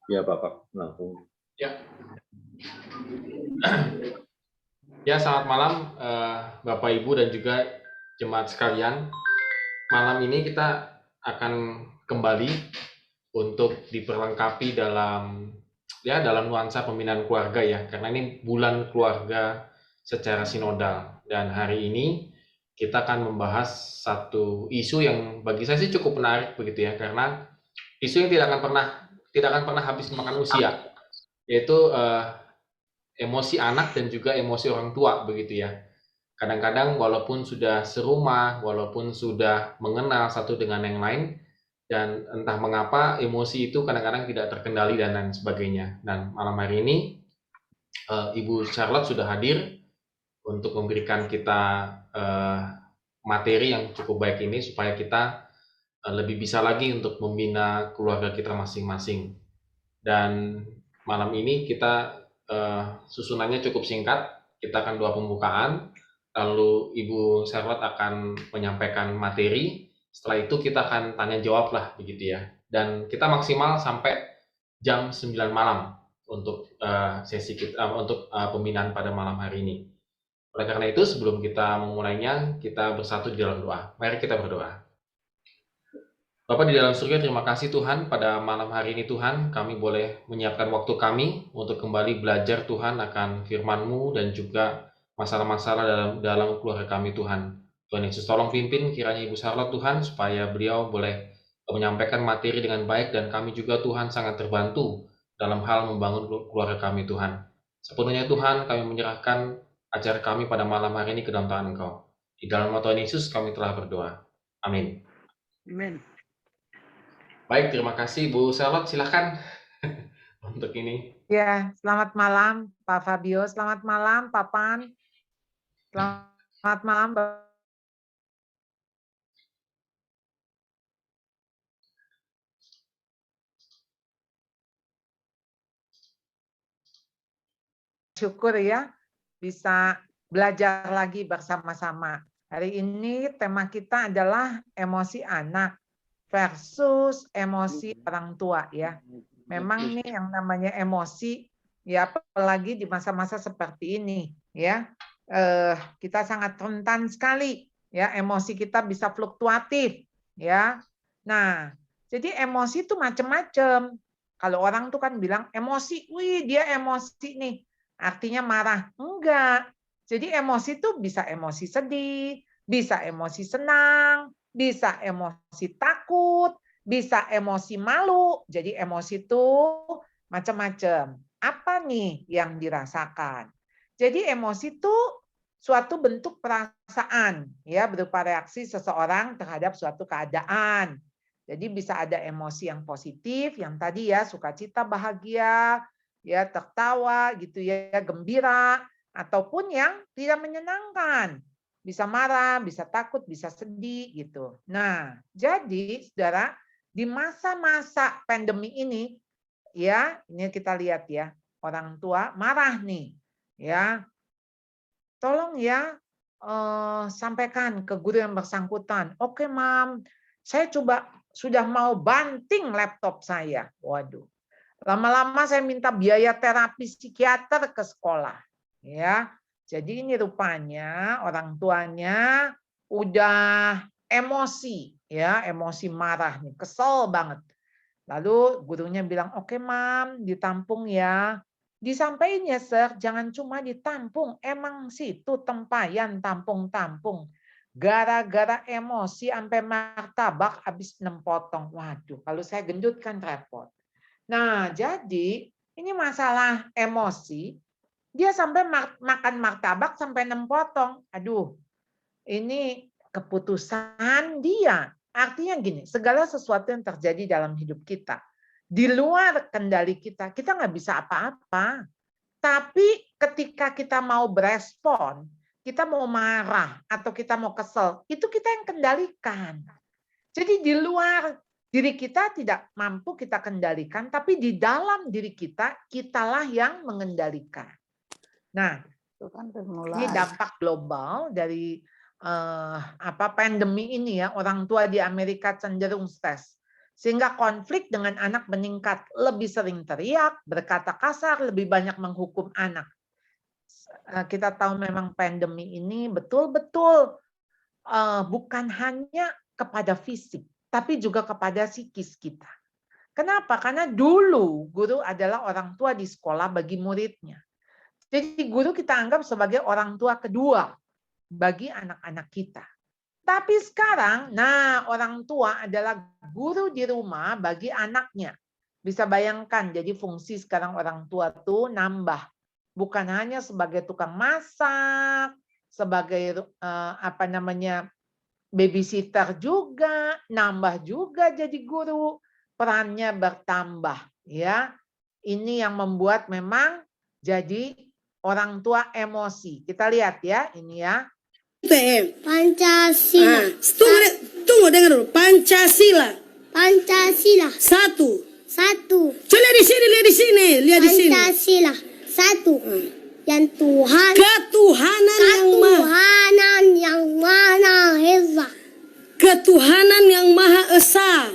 Ya, Bapak langsung. Ya. Ya, selamat malam Bapak Ibu dan juga jemaat sekalian. Malam ini kita akan kembali untuk diperlengkapi dalam nuansa pembinaan keluarga ya, karena ini bulan keluarga secara sinodal, dan hari ini kita akan membahas satu isu yang bagi saya sih cukup menarik begitu ya, karena isu yang tidak akan pernah habis makan usia, yaitu emosi anak dan juga emosi orang tua begitu ya. Kadang-kadang walaupun sudah serumah, walaupun sudah mengenal satu dengan yang lain, dan entah mengapa emosi itu kadang-kadang tidak terkendali dan lain sebagainya. Dan malam hari ini Ibu Charlotte sudah hadir untuk memberikan kita materi yang cukup baik ini supaya kita lebih bisa lagi untuk membina keluarga kita masing-masing. Dan malam ini kita susunannya cukup singkat, kita akan 2 pembukaan, lalu Ibu Charlotte akan menyampaikan materi, setelah itu kita akan tanya jawab lah begitu ya, dan kita maksimal sampai jam 9 malam untuk sesi kita, untuk pembinaan pada malam hari ini. Oleh karena itu, sebelum kita memulainya, kita bersatu di dalam doa. Mari kita berdoa. Bapa di dalam surga, terima kasih Tuhan, pada malam hari ini Tuhan, kami boleh menyiapkan waktu kami untuk kembali belajar Tuhan akan firman-Mu dan juga masalah-masalah dalam keluarga kami Tuhan. Tuhan Yesus tolong pimpin kiranya Ibu Charlotte Tuhan, supaya beliau boleh menyampaikan materi dengan baik, dan kami juga Tuhan sangat terbantu dalam hal membangun keluarga kami Tuhan. Sepenuhnya Tuhan, kami menyerahkan acara kami pada malam hari ini ke dalam tangan Engkau. Di dalam nama Tuhan Yesus kami telah berdoa. Amin. Amin. Baik, terima kasih Bu Charlotte, silakan untuk ini. Ya, selamat malam Pak Fabio, selamat malam Pak Pan, selamat malam Bapak. Syukur ya bisa belajar lagi bersama-sama. Hari ini tema kita adalah emosi anak versus emosi orang tua ya. Memang nih yang namanya emosi ya, apalagi di masa-masa seperti ini ya, kita sangat rentan sekali ya, emosi kita bisa fluktuatif ya. Nah, jadi emosi itu macam-macam. Kalau orang tuh kan bilang emosi, wih dia emosi nih, artinya marah. Enggak. Jadi emosi itu bisa emosi sedih, bisa emosi senang, bisa emosi takut, bisa emosi malu. Jadi emosi itu macam-macam. Apa nih yang dirasakan? Jadi emosi itu suatu bentuk perasaan ya, berupa reaksi seseorang terhadap suatu keadaan. Jadi bisa ada emosi yang positif, yang tadi ya sukacita, bahagia, ya tertawa gitu ya, gembira, ataupun yang tidak menyenangkan. Bisa marah, bisa takut, bisa sedih gitu. Nah, jadi Saudara, di masa-masa pandemi ini ya, ini kita lihat ya, orang tua marah nih. Ya. Tolong ya sampaikan ke guru yang bersangkutan. Oke, Mam. Saya coba sudah mau banting laptop saya. Waduh. Lama-lama saya minta biaya terapi psikiater ke sekolah. Ya. Jadi ini rupanya orang tuanya udah emosi, ya, emosi marah nih, kesel banget. Lalu gurunya bilang, "Oke, Mam, ditampung ya." Disampaikan ya, Sir, jangan cuma ditampung. Emang situ tempayan tampung-tampung. Gara-gara emosi sampai martabak habis 6 potong. Waduh, kalau saya gendut kan repot. Nah, jadi ini masalah emosi. Dia sampai makan martabak sampai 6 potong. Aduh, ini keputusan dia. Artinya gini, segala sesuatu yang terjadi dalam hidup kita, di luar kendali kita, kita nggak bisa apa-apa. Tapi ketika kita mau berespon, kita mau marah atau kita mau kesel, itu kita yang kendalikan. Jadi di luar Diri kita tidak mampu kita kendalikan, tapi di dalam diri kita, kitalah yang mengendalikan. Nah, Itu kan ini dampak global dari pandemi ini ya, orang tua di Amerika cenderung stres. Sehingga konflik dengan anak meningkat, lebih sering teriak, berkata kasar, lebih banyak menghukum anak. Kita tahu memang pandemi ini betul-betul bukan hanya kepada fisik, tapi juga kepada psikis kita. Kenapa? Karena dulu guru adalah orang tua di sekolah bagi muridnya. Jadi guru kita anggap sebagai orang tua kedua bagi anak-anak kita. Tapi sekarang, orang tua adalah guru di rumah bagi anaknya. Bisa bayangkan, jadi fungsi sekarang orang tua tuh nambah. Bukan hanya sebagai tukang masak, sebagai babysitter juga, nambah juga jadi guru, perannya bertambah. Ya, ini yang membuat memang jadi orang tua emosi. Kita lihat ya, ini ya. Pancasila. Tunggu dengar dulu. Pancasila. Pancasila. Satu. Coba lihat di sini. Pancasila. Satu. Yang Tuhan. Ketuhanan yang Maha Esa. Ketuhanan yang Maha Esa.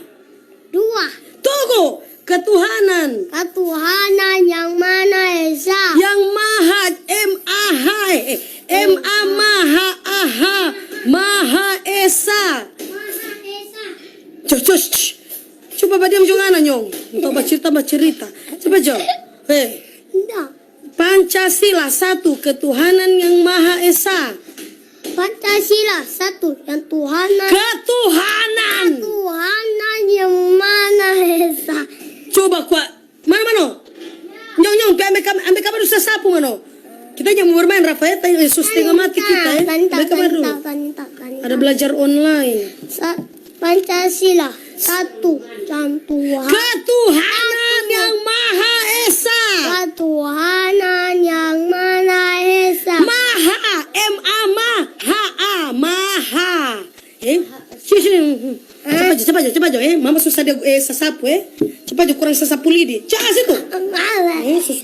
Dua. Tunggu. Ketuhanan yang Maha Esa. Yang Maha Maha Esa. Coba diam jangan nyong. Untuk cerita. Coba Jo. Pancasila satu, ketuhanan yang Maha Esa. Pancasila satu, yang ketuhanan yang Maha Esa. Coba kuat. Mana? Nyong, ambil kamar usah sapu mano. Kita jangan bermain Rafael, Yesus tengah mati kita ya. Ambil kamar dulu. Ada belajar online. Pancasila satu, yang ketuhanan yang Maha Esa. Ketuhanan yang Maha Esa. Maha, Maha. Sini. Cepat Jo. Mama susah dia sasapu Cepat Jo, kurang sasapu lidi. Cak situ.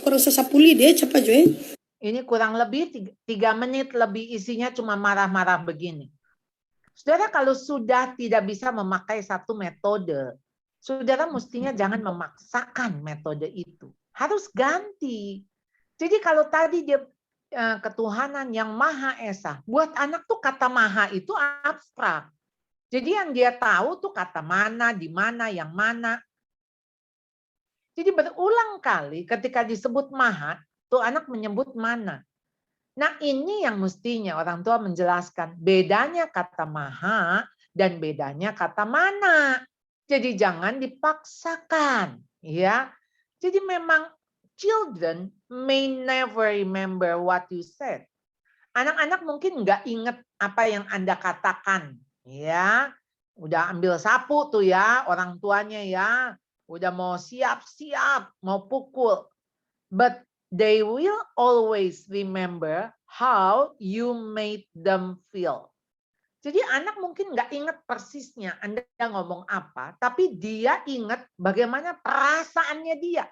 Kurang sasapu lidi cepat Jo Ini kurang lebih 3 menit lebih, isinya cuma marah-marah begini. Saudara, kalau sudah tidak bisa memakai satu metode, saudara mestinya jangan memaksakan metode itu. Harus ganti. Jadi kalau tadi dia ketuhanan yang Maha Esa, buat anak tuh kata Maha itu abstrak. Jadi yang dia tahu tuh kata mana, di mana, yang mana. Jadi berulang kali ketika disebut Maha, tuh anak menyebut mana. Nah ini yang mestinya orang tua menjelaskan bedanya kata Maha dan bedanya kata mana. Jadi jangan dipaksakan, ya. Jadi memang children may never remember what you said. Anak-anak mungkin nggak ingat apa yang Anda katakan, ya. Udah ambil sapu tuh ya orang tuanya ya, udah mau siap-siap mau pukul. But they will always remember how you made them feel. Jadi anak mungkin nggak ingat persisnya Anda ngomong apa, tapi dia ingat bagaimana perasaannya dia.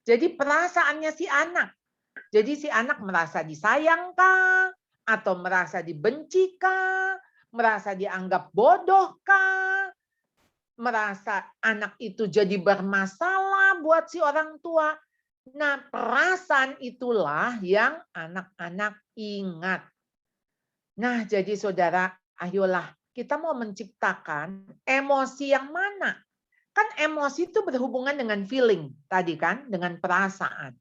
Jadi perasaannya si anak. Jadi si anak merasa disayang kah? Atau merasa dibenci kah? Merasa dianggap bodoh kah? Merasa anak itu jadi bermasalah buat si orang tua. Nah, perasaan itulah yang anak-anak ingat. Nah, jadi saudara, ayolah kita mau menciptakan emosi yang mana? Kan emosi itu berhubungan dengan feeling tadi kan, dengan perasaan.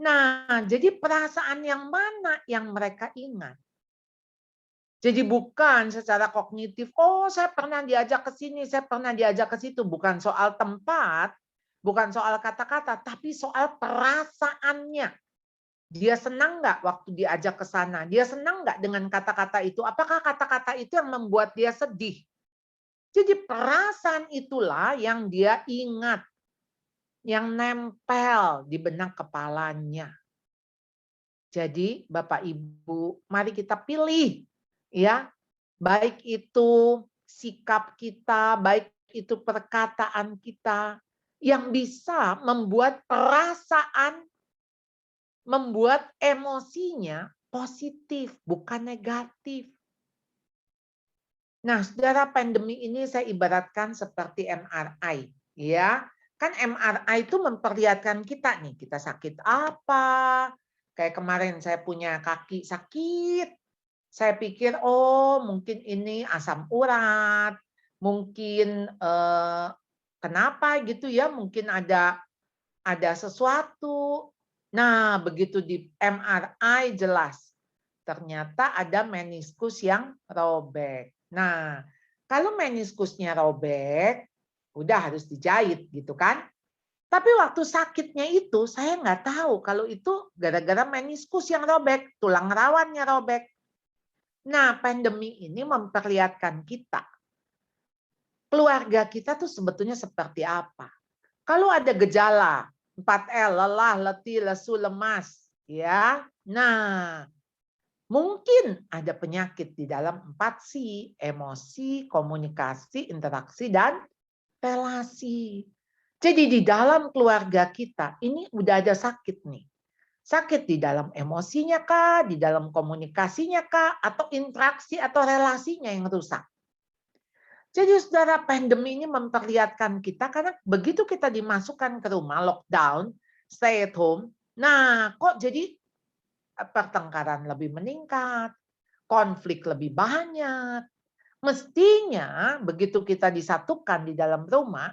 Nah, jadi perasaan yang mana yang mereka ingat? Jadi bukan secara kognitif, oh saya pernah diajak ke sini, saya pernah diajak ke situ. Bukan soal tempat, bukan soal kata-kata, tapi soal perasaannya. Dia senang nggak waktu diajak ke sana? Dia senang nggak dengan kata-kata itu? Apakah kata-kata itu yang membuat dia sedih? Jadi perasaan itulah yang dia ingat, yang nempel di benak kepalanya. Jadi Bapak Ibu, mari kita pilih, ya, baik itu sikap kita, baik itu perkataan kita yang bisa membuat perasaan, membuat emosinya positif, bukan negatif. Nah, saudara, pandemi ini saya ibaratkan seperti MRI, ya. Kan MRI itu memperlihatkan kita nih, kita sakit apa. Kayak kemarin saya punya kaki sakit. Saya pikir, oh mungkin ini asam urat, mungkin kenapa gitu ya, mungkin ada sesuatu. Nah, begitu di MRI jelas, ternyata ada meniskus yang robek. Nah, kalau meniskusnya robek, udah harus dijahit gitu kan. Tapi waktu sakitnya itu saya nggak tahu kalau itu gara-gara meniskus yang robek, tulang rawannya robek. Nah, pandemi ini memperlihatkan kita, keluarga kita tuh sebetulnya seperti apa. Kalau ada gejala 4L, lelah, letih, lesu, lemas, ya. Nah, mungkin ada penyakit di dalam 4C, emosi, komunikasi, interaksi, dan relasi. Jadi di dalam keluarga kita ini udah ada sakit nih. Sakit di dalam emosinya kah, di dalam komunikasinya kah, atau interaksi atau relasinya yang rusak. Jadi saudara, pandemi ini memperlihatkan kita karena begitu kita dimasukkan ke rumah, lockdown, stay at home, nah kok jadi pertengkaran lebih meningkat, konflik lebih banyak. Mestinya begitu kita disatukan di dalam rumah,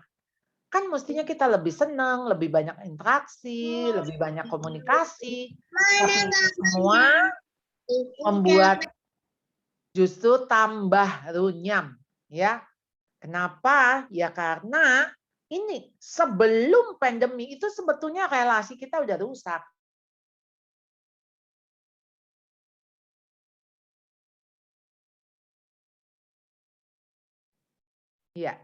kan mestinya kita lebih senang, lebih banyak interaksi, lebih banyak komunikasi. Tapi semua membuat justru tambah runyam, ya. Kenapa? Ya karena ini sebelum pandemi itu sebetulnya relasi kita udah rusak. Iya.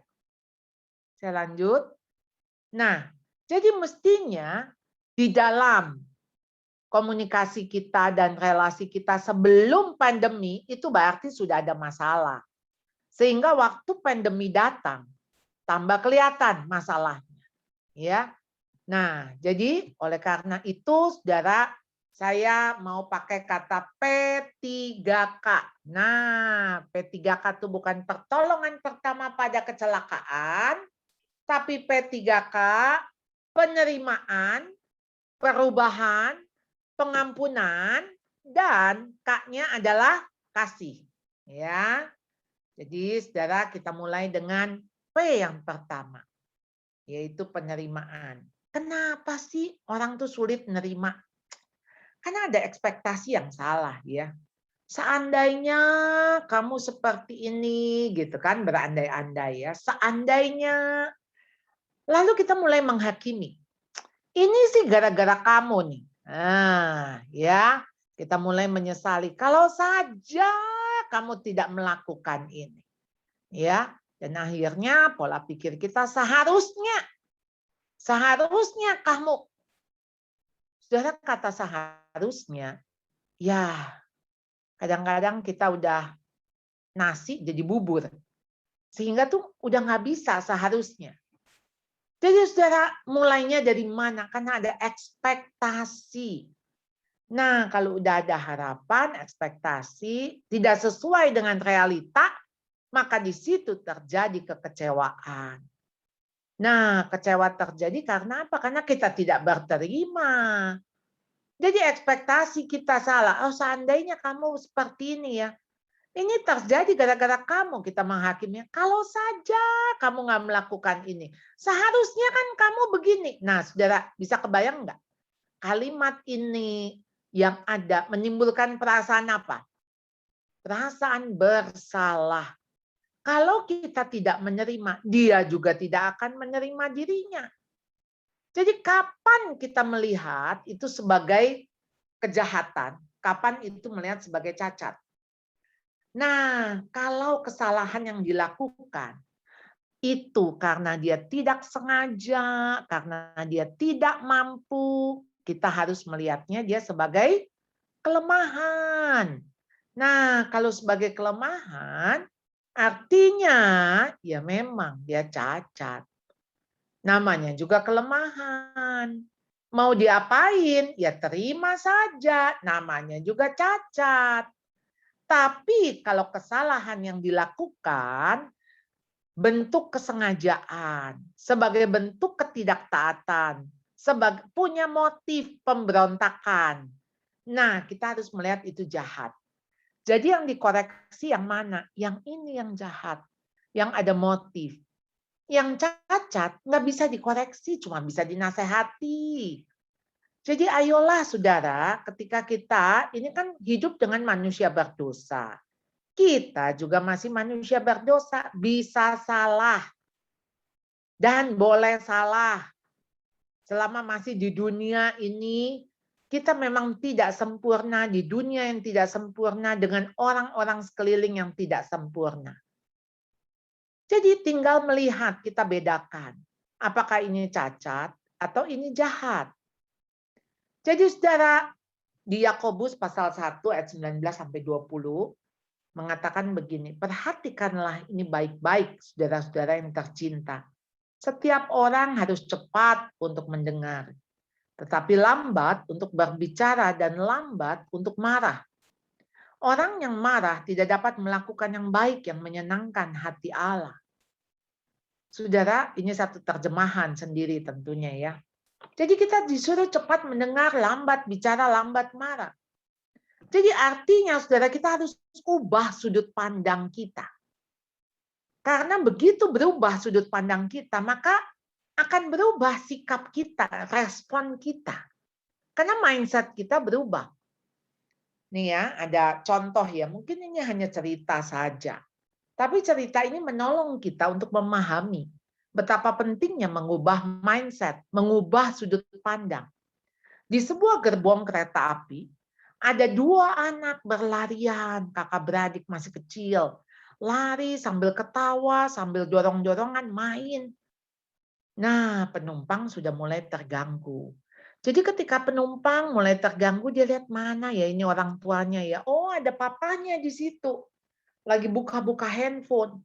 Saya lanjut. Nah, jadi mestinya di dalam komunikasi kita dan relasi kita sebelum pandemi itu berarti sudah ada masalah. Sehingga waktu pandemi datang, tambah kelihatan masalahnya. Ya. Nah, jadi oleh karena itu, saudara, saya mau pakai kata P3K. Nah, P3K itu bukan pertolongan pertama pada kecelakaan, tapi P3K, penerimaan, perubahan, pengampunan, dan K-nya adalah kasih. Ya. Jadi saudara, kita mulai dengan P yang pertama, yaitu penerimaan. Kenapa sih orang tuh sulit menerima? Karena ada ekspektasi yang salah ya. Seandainya kamu seperti ini gitu kan, berandai-andai ya. Seandainya, lalu kita mulai menghakimi. Ini sih gara-gara kamu nih. Nah, ya, kita mulai menyesali. Kalau saja kamu tidak melakukan ini. Ya, dan akhirnya pola pikir kita seharusnya kamu. Saudara, kata seharusnya, ya kadang-kadang kita udah nasi jadi bubur. Sehingga tuh udah nggak bisa seharusnya. Jadi saudara, mulainya dari mana? Karena ada ekspektasi. Nah, kalau udah ada harapan, ekspektasi, tidak sesuai dengan realita, maka di situ terjadi kekecewaan. Nah, kecewa terjadi karena apa? Karena kita tidak berterima. Jadi ekspektasi kita salah. Oh, seandainya kamu seperti ini ya. Ini terjadi gara-gara kamu, kita menghakimnya. Kalau saja kamu nggak melakukan ini. Seharusnya kan kamu begini. Nah, saudara, bisa kebayang nggak? Kalimat ini yang ada menimbulkan perasaan apa? Perasaan bersalah. Kalau kita tidak menerima, dia juga tidak akan menerima dirinya. Jadi kapan kita melihat itu sebagai kejahatan? Kapan itu melihat sebagai cacat? Nah, kalau kesalahan yang dilakukan itu karena dia tidak sengaja, karena dia tidak mampu, kita harus melihatnya dia sebagai kelemahan. Nah, kalau sebagai kelemahan, Artinya, ya memang dia cacat. Namanya juga kelemahan. Mau diapain? Ya terima saja. Namanya juga cacat. Tapi kalau kesalahan yang dilakukan bentuk kesengajaan, sebagai bentuk ketidaktaatan, sebagai punya motif pemberontakan. Nah, kita harus melihat itu jahat. Jadi yang dikoreksi yang mana? Yang ini yang jahat, yang ada motif. Yang cacat nggak bisa dikoreksi, cuma bisa dinasehati. Jadi ayolah saudara, ketika kita ini kan hidup dengan manusia berdosa. Kita juga masih manusia berdosa, bisa salah. Dan boleh salah. Selama masih di dunia ini, kita memang tidak sempurna, di dunia yang tidak sempurna, dengan orang-orang sekeliling yang tidak sempurna. Jadi tinggal melihat, kita bedakan. Apakah ini cacat atau ini jahat. Jadi saudara, di Yakobus pasal 1 ayat 19 sampai 20 mengatakan begini, perhatikanlah ini baik-baik saudara-saudara yang tercinta. Setiap orang harus cepat untuk mendengar, tetapi lambat untuk berbicara dan lambat untuk marah. Orang yang marah tidak dapat melakukan yang baik yang menyenangkan hati Allah. Saudara, ini satu terjemahan sendiri tentunya ya. Jadi kita disuruh cepat mendengar, lambat bicara, lambat marah. Jadi artinya saudara kita harus ubah sudut pandang kita. Karena begitu berubah sudut pandang kita, maka akan berubah sikap kita, respon kita. Karena mindset kita berubah. Nih ya, ada contoh ya, mungkin ini hanya cerita saja. Tapi cerita ini menolong kita untuk memahami betapa pentingnya mengubah mindset, mengubah sudut pandang. Di sebuah gerbong kereta api, ada 2 anak berlarian, kakak beradik masih kecil. Lari sambil ketawa, sambil dorong-dorongan main. Nah, penumpang sudah mulai terganggu. Jadi ketika penumpang mulai terganggu, dia lihat mana ya ini orang tuanya ya. Oh, ada papanya di situ. Lagi buka-buka handphone.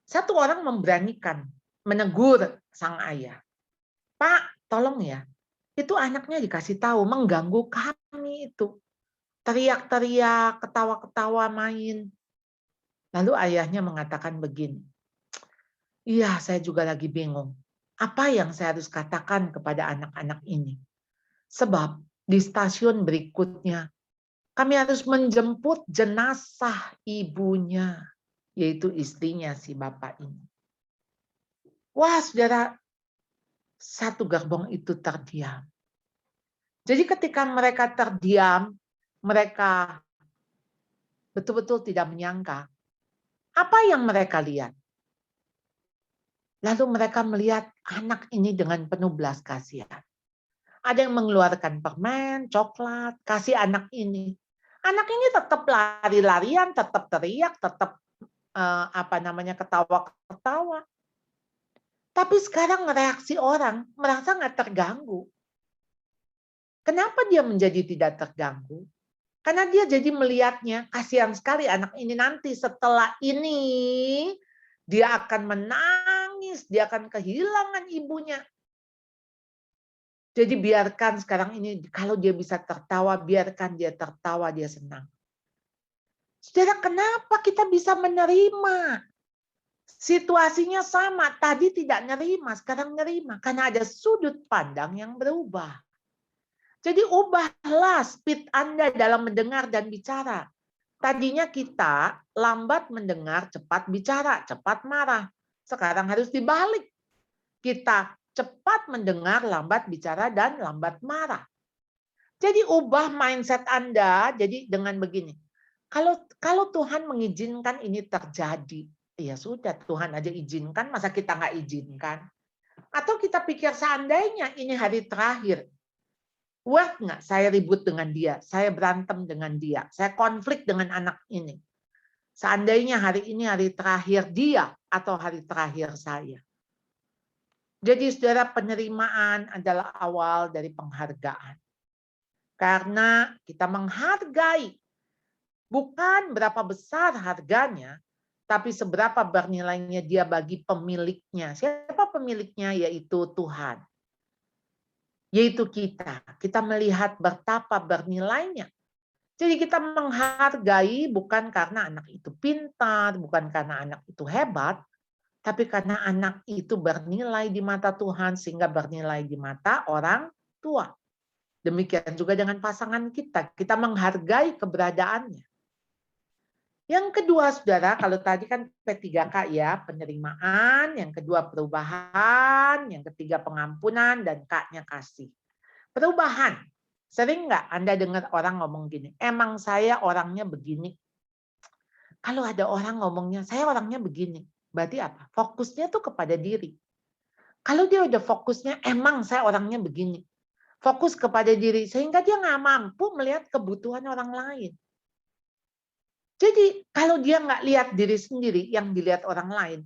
Satu orang memberanikan, menegur sang ayah. Pak, tolong ya. Itu anaknya dikasih tahu, mengganggu kami itu. Teriak-teriak, ketawa-ketawa main. Lalu ayahnya mengatakan begini, iya saya juga lagi bingung. Apa yang saya harus katakan kepada anak-anak ini? Sebab di stasiun berikutnya, kami harus menjemput jenazah ibunya, yaitu istrinya si bapak ini. Wah saudara, satu gerbong itu terdiam. Jadi ketika mereka terdiam, mereka betul-betul tidak menyangka apa yang mereka lihat. Lalu mereka melihat anak ini dengan penuh belas kasihan. Ada yang mengeluarkan permen, coklat, kasih anak ini. Anak ini tetap lari-larian, tetap teriak, tetap ketawa-ketawa. Tapi sekarang reaksi orang merasa nggak terganggu. Kenapa dia menjadi tidak terganggu? Karena dia jadi melihatnya, kasihan sekali anak ini nanti setelah ini dia akan menangis, dia akan kehilangan ibunya. Jadi biarkan sekarang ini, kalau dia bisa tertawa, biarkan dia tertawa, dia senang. Saudara, kenapa kita bisa menerima? Situasinya sama, tadi tidak nerima, sekarang nerima. Karena ada sudut pandang yang berubah. Jadi ubahlah speed Anda dalam mendengar dan bicara. Tadinya kita lambat mendengar, cepat bicara, cepat marah. Sekarang harus dibalik. Kita cepat mendengar, lambat bicara, dan lambat marah. Jadi ubah mindset Anda jadi dengan begini. Kalau Tuhan mengizinkan ini terjadi, ya sudah Tuhan aja izinkan, masa kita nggak izinkan? Atau kita pikir seandainya ini hari terakhir, worth nggak saya ribut dengan dia, saya berantem dengan dia, saya konflik dengan anak ini. Seandainya hari ini hari terakhir dia atau hari terakhir saya. Jadi saudara, penerimaan adalah awal dari penghargaan. Karena kita menghargai bukan berapa besar harganya, tapi seberapa bernilainya dia bagi pemiliknya. Siapa pemiliknya? Yaitu Tuhan. Yaitu kita. Kita melihat betapa bernilainya. Jadi kita menghargai bukan karena anak itu pintar, bukan karena anak itu hebat, tapi karena anak itu bernilai di mata Tuhan sehingga bernilai di mata orang tua. Demikian juga dengan pasangan kita. Kita menghargai keberadaannya. Yang kedua, saudara, kalau tadi kan P3K ya, penerimaan. Yang kedua, perubahan. Yang ketiga, pengampunan. Dan K-nya kasih. Perubahan. Sering nggak Anda dengar orang ngomong gini, emang saya orangnya begini. Kalau ada orang ngomongnya, saya orangnya begini. Berarti apa? Fokusnya tuh kepada diri. Kalau dia udah fokusnya, emang saya orangnya begini. Fokus kepada diri, sehingga dia nggak mampu melihat kebutuhan orang lain. Jadi kalau dia nggak lihat diri sendiri, yang dilihat orang lain,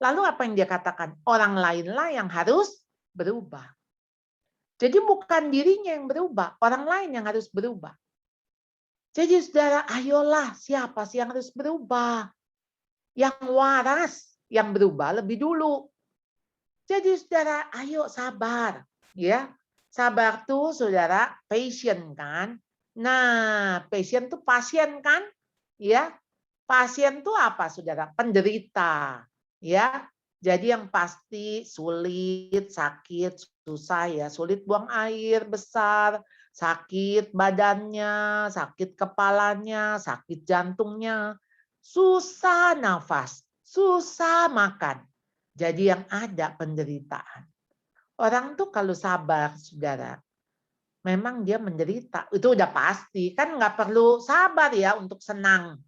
lalu apa yang dia katakan? Orang lainlah yang harus berubah. Jadi bukan dirinya yang berubah, orang lain yang harus berubah. Jadi saudara, ayolah, siapa sih yang harus berubah? Yang waras, yang berubah lebih dulu. Jadi saudara, ayo sabar. Ya, sabar tuh saudara, patient kan. Nah, patient tuh pasien kan? Ya, pasien tuh apa saudara? Penderita. Ya, jadi yang pasti sulit, sakit, susah ya. Sulit buang air besar, sakit badannya, sakit kepalanya, sakit jantungnya, susah nafas, susah makan. Jadi yang ada penderitaan. Orang tuh kalau sabar, saudara, memang dia menderita. Itu udah pasti. Kan nggak perlu sabar ya untuk senang.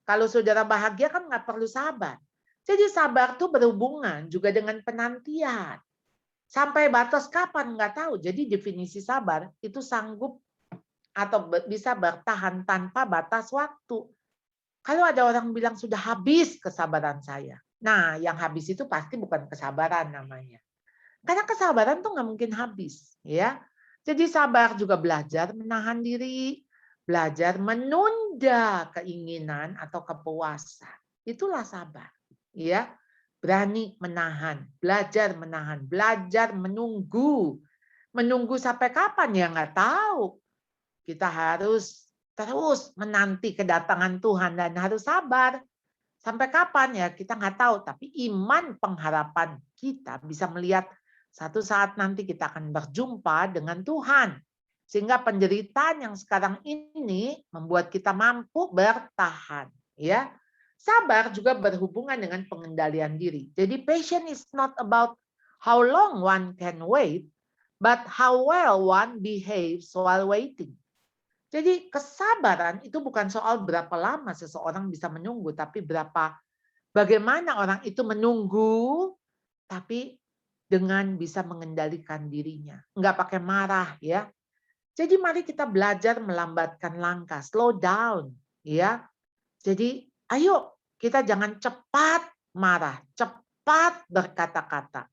Kalau saudara bahagia kan nggak perlu sabar. Jadi sabar tuh berhubungan juga dengan penantian. Sampai batas kapan nggak tahu. Jadi definisi sabar itu sanggup atau bisa bertahan tanpa batas waktu. Kalau ada orang bilang sudah habis kesabaran saya. Nah, yang habis itu pasti bukan kesabaran namanya. Karena kesabaran tuh nggak mungkin habis. Ya. Jadi sabar juga belajar menahan diri. Belajar menunda keinginan atau kepuasan. Itulah sabar. Ya, berani menahan, belajar menunggu. Menunggu sampai kapan ya nggak tahu. Kita harus terus menanti kedatangan Tuhan dan harus sabar. Sampai kapan ya kita nggak tahu. Tapi iman pengharapan kita bisa melihat satu saat nanti kita akan berjumpa dengan Tuhan. Sehingga penderitaan yang sekarang ini membuat kita mampu bertahan. Ya. Sabar juga berhubungan dengan pengendalian diri. Jadi patience is not about how long one can wait, but how well one behaves while waiting. Jadi kesabaran itu bukan soal berapa lama seseorang bisa menunggu, tapi bagaimana orang itu menunggu, tapi dengan bisa mengendalikan dirinya. Enggak pakai marah ya. Jadi mari kita belajar melambatkan langkah, slow down ya. Jadi ayo kita jangan cepat marah, cepat berkata-kata,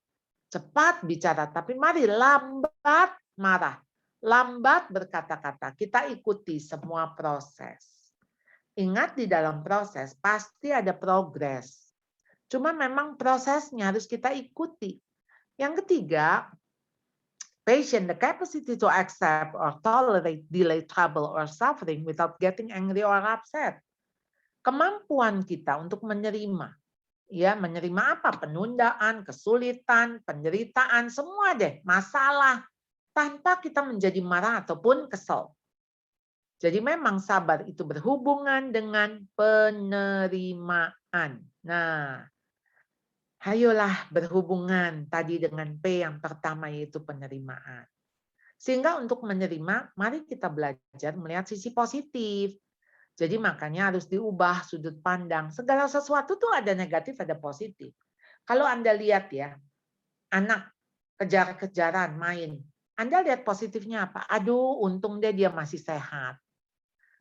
cepat bicara, tapi mari lambat marah, lambat berkata-kata. Kita ikuti semua proses. Ingat di dalam proses pasti ada progres. Cuma memang prosesnya harus kita ikuti. Yang ketiga, patient, the capacity to accept or tolerate delayed trouble or suffering without getting angry or upset. Kemampuan kita untuk menerima, ya menerima apa? Penundaan, kesulitan, penderitaan, semua deh, masalah, tanpa kita menjadi marah ataupun kesel. Jadi memang sabar itu berhubungan dengan penerimaan. Nah, ayolah berhubungan tadi dengan P yang pertama yaitu penerimaan. Sehingga untuk menerima, mari kita belajar melihat sisi positif. Jadi makanya harus diubah sudut pandang. Segala sesuatu tuh ada negatif, ada positif. Kalau Anda lihat ya, anak kejar-kejaran main. Anda lihat positifnya apa? Aduh, untung dia masih sehat.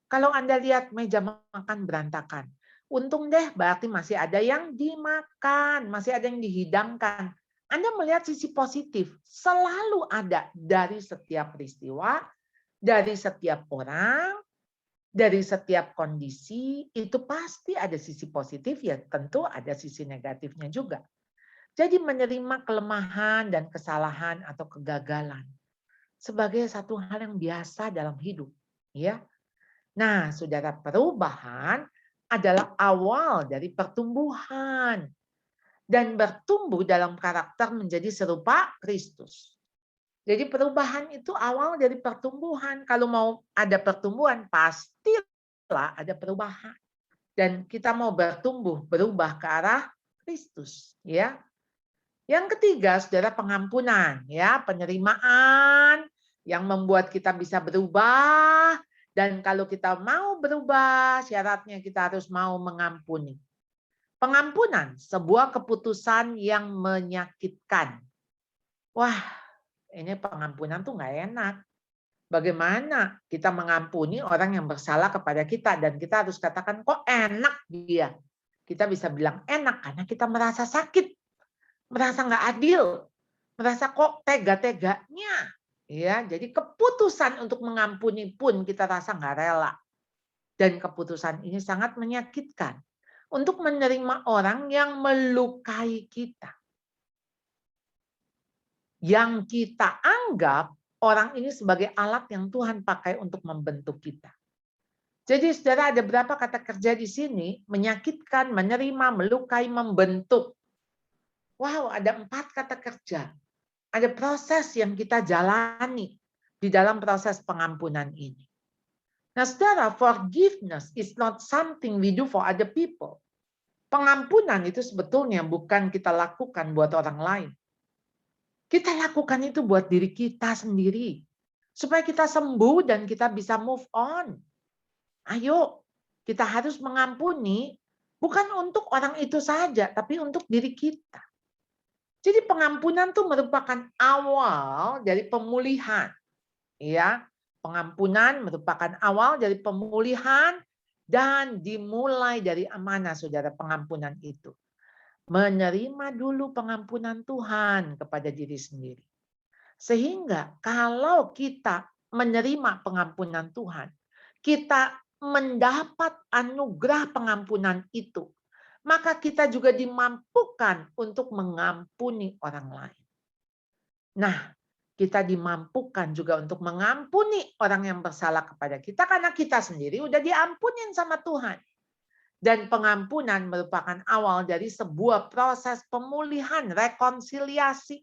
Kalau Anda lihat meja makan berantakan. Untung deh, berarti masih ada yang dimakan, masih ada yang dihidangkan. Anda melihat sisi positif. Selalu ada dari setiap peristiwa, dari setiap orang, Dari setiap kondisi itu pasti ada sisi positif, ya tentu ada sisi negatifnya juga. Jadi menerima kelemahan dan kesalahan atau kegagalan sebagai satu hal yang biasa dalam hidup, ya. Nah, saudara, perubahan adalah awal dari pertumbuhan dan bertumbuh dalam karakter menjadi serupa Kristus. Jadi perubahan itu awal dari pertumbuhan. Kalau mau ada pertumbuhan, pastilah ada perubahan. Dan kita mau bertumbuh, berubah ke arah Kristus, ya. Yang ketiga, saudara, pengampunan, ya, penerimaan yang membuat kita bisa berubah. Dan kalau kita mau berubah, syaratnya kita harus mau mengampuni. Pengampunan, sebuah keputusan yang menyakitkan. Wah, ini pengampunan tuh nggak enak. Bagaimana kita mengampuni orang yang bersalah kepada kita, dan kita harus katakan kok enak dia. Kita bisa bilang enak karena kita merasa sakit, merasa nggak adil, merasa kok tega-teganya. Ya, jadi keputusan untuk mengampuni pun kita rasa nggak rela. Dan keputusan ini sangat menyakitkan untuk menerima orang yang melukai kita. Yang kita anggap orang ini sebagai alat yang Tuhan pakai untuk membentuk kita. Jadi saudara, ada berapa kata kerja di sini? Menyakitkan, menerima, melukai, membentuk. Wow, ada 4 kata kerja. Ada proses yang kita jalani di dalam proses pengampunan ini. Nah saudara, forgiveness is not something we do for other people. Pengampunan itu sebetulnya bukan kita lakukan buat orang lain. Kita lakukan itu buat diri kita sendiri. Supaya kita sembuh dan kita bisa move on. Ayo, kita harus mengampuni bukan untuk orang itu saja, tapi untuk diri kita. Jadi pengampunan itu merupakan awal dari pemulihan. Ya, pengampunan merupakan awal dari pemulihan dan dimulai dari mana, saudara, pengampunan itu? Menerima dulu pengampunan Tuhan kepada diri sendiri. Sehingga kalau kita menerima pengampunan Tuhan, kita mendapat anugerah pengampunan itu, maka kita juga dimampukan untuk mengampuni orang lain. Nah, kita dimampukan juga untuk mengampuni orang yang bersalah kepada kita karena kita sendiri udah diampunin sama Tuhan. Dan pengampunan merupakan awal dari sebuah proses pemulihan, rekonsiliasi.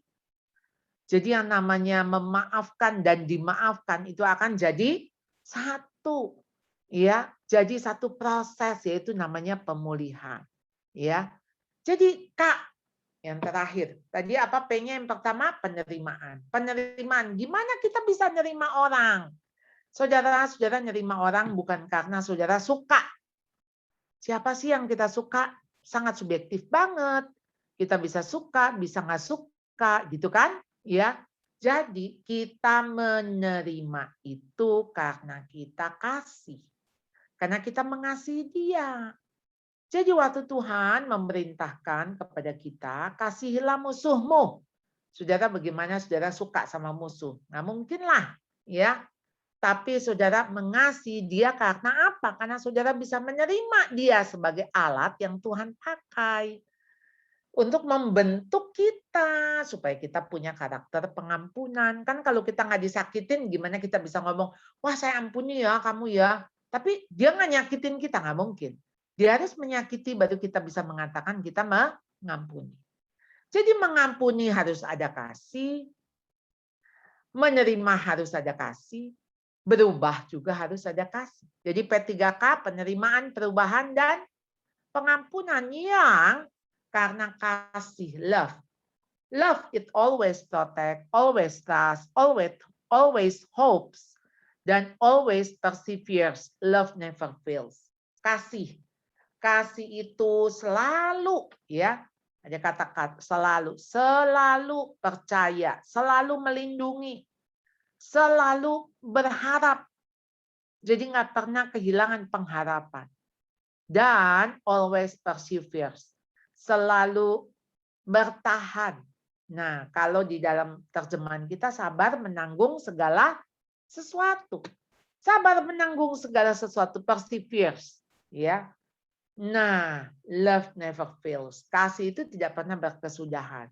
Jadi yang namanya memaafkan dan dimaafkan itu akan jadi satu. Ya, jadi satu proses, yaitu namanya pemulihan. Ya. Jadi Kak, yang terakhir, tadi apa P-nya? Yang pertama penerimaan. Penerimaan, gimana kita bisa nerima orang? Saudara-saudara, nerima orang bukan karena saudara suka. Siapa sih yang kita suka? Sangat subjektif banget. Kita bisa suka, bisa nggak suka, gitu kan? Ya. Jadi kita menerima itu karena kita kasih. Karena kita mengasihi dia. Jadi waktu Tuhan memerintahkan kepada kita, kasihilah musuhmu. Saudara, bagaimana saudara suka sama musuh? Nggak mungkin lah, ya. Tapi saudara mengasihi dia karena apa? Karena saudara bisa menerima dia sebagai alat yang Tuhan pakai untuk membentuk kita supaya kita punya karakter pengampunan. Kan kalau kita nggak disakitin, gimana kita bisa ngomong, wah saya ampuni ya kamu ya. Tapi dia nggak nyakitin kita, nggak mungkin. Dia harus menyakiti baru kita bisa mengatakan kita mengampuni. Jadi mengampuni harus ada kasih, menerima harus ada kasih, berubah juga harus ada kasih. Jadi P3K, penerimaan, perubahan, dan pengampunan yang karena kasih, love. Love it always protect, always trust, always hopes, dan always perseveres. Love never fails. Kasih. Kasih itu selalu, ya, ada kata-kata selalu percaya, selalu melindungi, selalu berharap. Jadi nggak pernah kehilangan pengharapan. Dan always perseveres, selalu bertahan. Nah, kalau di dalam terjemahan kita, sabar menanggung segala sesuatu. Sabar menanggung segala sesuatu, perseveres, ya. Nah, love never fails. Kasih itu tidak pernah berkesudahan.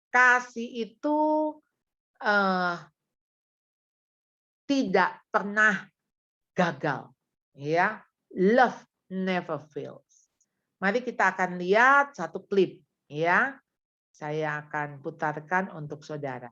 Kasih itu tidak pernah gagal, ya. Love never fails. Mari kita akan lihat satu klip, ya. Saya akan putarkan untuk saudara.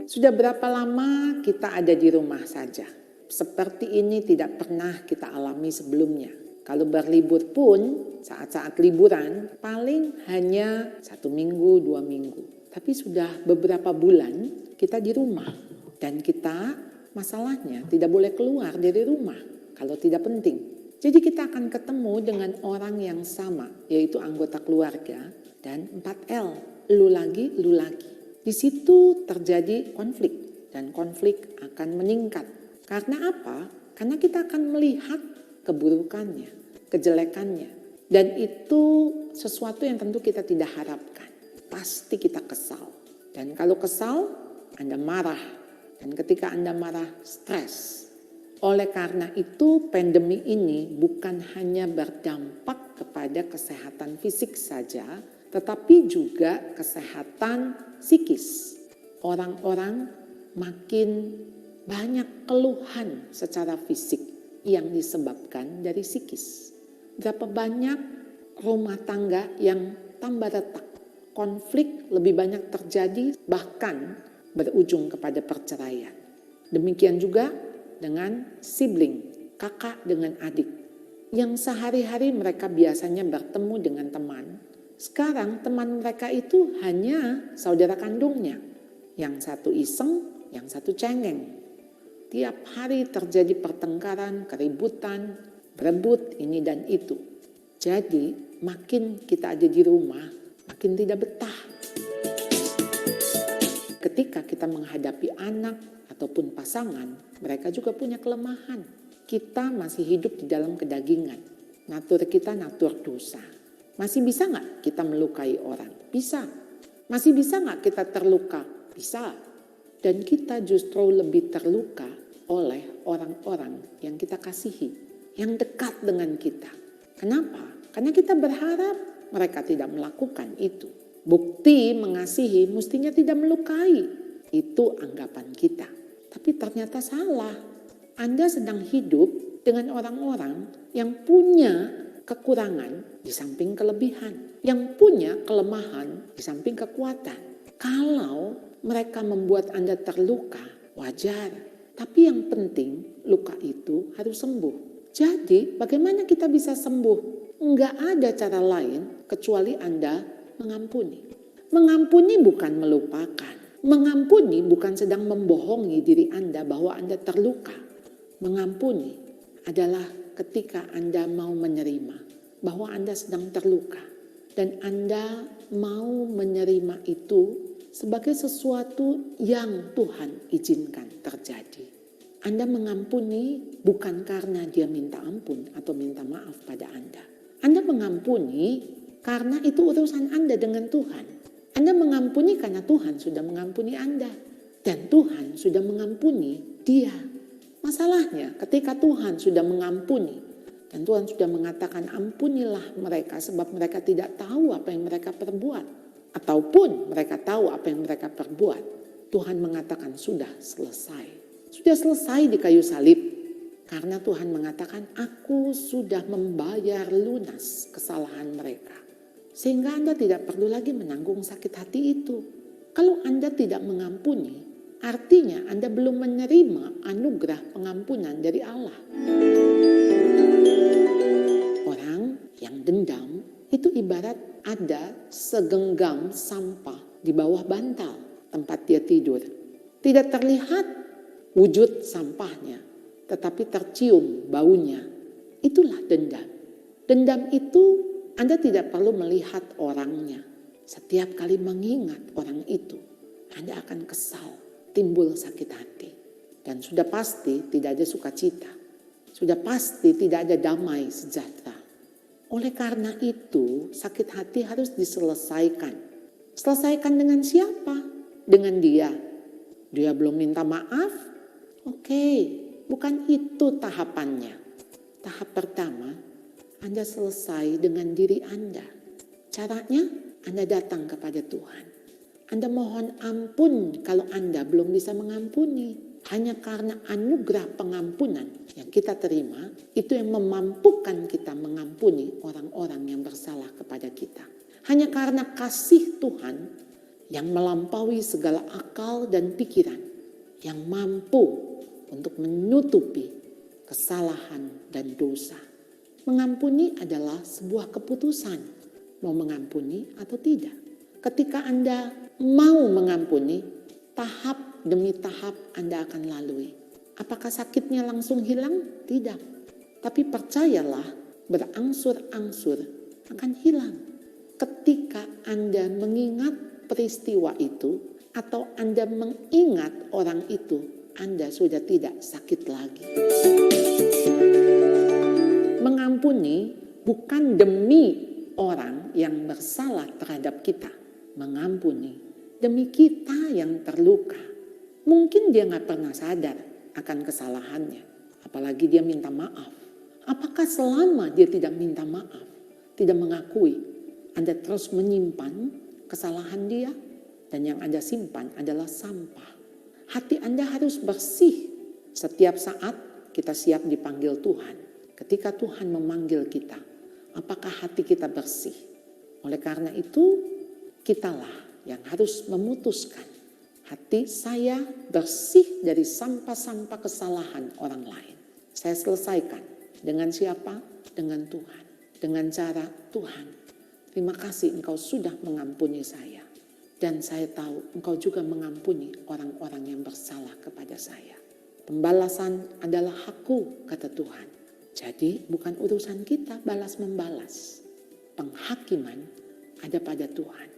Sudah berapa lama kita ada di rumah saja? Seperti ini tidak pernah kita alami sebelumnya. Kalau berlibur pun, saat-saat liburan, paling hanya 1 minggu, 2 minggu. Tapi sudah beberapa bulan kita di rumah. Dan kita masalahnya tidak boleh keluar dari rumah kalau tidak penting. Jadi kita akan ketemu dengan orang yang sama, yaitu anggota keluarga dan 4L, lu lagi, lu lagi. Di situ terjadi konflik dan konflik akan meningkat. Karena apa? Karena kita akan melihat keburukannya, kejelekannya. Dan itu sesuatu yang tentu kita tidak harapkan. Pasti kita kesal. Dan kalau kesal, Anda marah. Dan ketika Anda marah, stres. Oleh karena itu, pandemi ini bukan hanya berdampak kepada kesehatan fisik saja, tetapi juga kesehatan psikis. Orang-orang makin banyak keluhan secara fisik yang disebabkan dari psikis. Berapa banyak rumah tangga yang tambah retak, konflik lebih banyak terjadi, bahkan berujung kepada perceraian. Demikian juga dengan sibling, kakak dengan adik, yang sehari-hari mereka biasanya bertemu dengan teman. Sekarang teman mereka itu hanya saudara kandungnya. Yang satu iseng, yang satu cengeng. Tiap hari terjadi pertengkaran, keributan, berebut ini dan itu. Jadi makin kita ada di rumah, makin tidak betah. Ketika kita menghadapi anak ataupun pasangan, mereka juga punya kelemahan. Kita masih hidup di dalam kedagingan. Natur kita natur dosa. Masih bisa nggak kita melukai orang? Bisa. Masih bisa nggak kita terluka? Bisa. Dan kita justru lebih terluka oleh orang-orang yang kita kasihi, yang dekat dengan kita. Kenapa? Karena kita berharap mereka tidak melakukan itu. Bukti mengasihi mestinya tidak melukai. Itu anggapan kita. Tapi ternyata salah. Anda sedang hidup dengan orang-orang yang punya kekurangan di samping kelebihan, yang punya kelemahan di samping kekuatan. Kalau mereka membuat Anda terluka, wajar. Tapi yang penting luka itu harus sembuh. Jadi bagaimana kita bisa sembuh? Enggak ada cara lain kecuali Anda mengampuni. Mengampuni bukan melupakan. Mengampuni bukan sedang membohongi diri Anda bahwa Anda terluka. Mengampuni adalah ketika Anda mau menerima bahwa Anda sedang terluka dan Anda mau menerima itu sebagai sesuatu yang Tuhan izinkan terjadi. Anda mengampuni bukan karena dia minta ampun atau minta maaf pada Anda. Anda mengampuni karena itu urusan Anda dengan Tuhan. Anda mengampuni karena Tuhan sudah mengampuni Anda dan Tuhan sudah mengampuni dia. Masalahnya ketika Tuhan sudah mengampuni dan Tuhan sudah mengatakan ampunilah mereka sebab mereka tidak tahu apa yang mereka perbuat. Ataupun mereka tahu apa yang mereka perbuat. Tuhan mengatakan sudah selesai. Sudah selesai di kayu salib. Karena Tuhan mengatakan aku sudah membayar lunas kesalahan mereka. Sehingga Anda tidak perlu lagi menanggung sakit hati itu. Kalau Anda tidak mengampuni, artinya Anda belum menerima anugerah pengampunan dari Allah. Orang yang dendam itu ibarat ada segenggam sampah di bawah bantal tempat dia tidur. Tidak terlihat wujud sampahnya, tetapi tercium baunya. Itulah dendam. Dendam itu Anda tidak perlu melihat orangnya. Setiap kali mengingat orang itu, Anda akan kesal, timbul sakit hati. Dan sudah pasti tidak ada sukacita. Sudah pasti tidak ada damai sejahtera. Oleh karena itu, sakit hati harus diselesaikan. Selesaikan dengan siapa? Dengan dia. Dia belum minta maaf? Oke, bukan itu tahapannya. Tahap pertama, Anda selesai dengan diri Anda. Caranya, Anda datang kepada Tuhan. Anda mohon ampun kalau Anda belum bisa mengampuni. Hanya karena anugerah pengampunan yang kita terima, itu yang memampukan kita mengampuni orang-orang yang bersalah kepada kita. Hanya karena kasih Tuhan yang melampaui segala akal dan pikiran, yang mampu untuk menutupi kesalahan dan dosa. Mengampuni adalah sebuah keputusan, mau mengampuni atau tidak. Ketika Anda mau mengampuni, tahap demi tahap Anda akan lalui. Apakah sakitnya langsung hilang? Tidak. Tapi percayalah, berangsur-angsur akan hilang. Ketika Anda mengingat peristiwa itu, atau Anda mengingat orang itu, Anda sudah tidak sakit lagi. Mengampuni bukan demi orang yang bersalah terhadap kita. Mengampuni demi kita yang terluka. Mungkin dia nggak pernah sadar akan kesalahannya. Apalagi dia minta maaf. Apakah selama dia tidak minta maaf, tidak mengakui, Anda terus menyimpan kesalahan dia? Dan yang Anda simpan adalah sampah. Hati Anda harus bersih. Setiap saat kita siap dipanggil Tuhan. Ketika Tuhan memanggil kita, apakah hati kita bersih? Oleh karena itu, kitalah yang harus memutuskan. Hati saya bersih dari sampah-sampah kesalahan orang lain. Saya selesaikan. Dengan siapa? Dengan Tuhan. Dengan cara Tuhan. Terima kasih Engkau sudah mengampuni saya. Dan saya tahu Engkau juga mengampuni orang-orang yang bersalah kepada saya. Pembalasan adalah hakku, kata Tuhan. Jadi bukan urusan kita balas-membalas. Penghakiman ada pada Tuhan.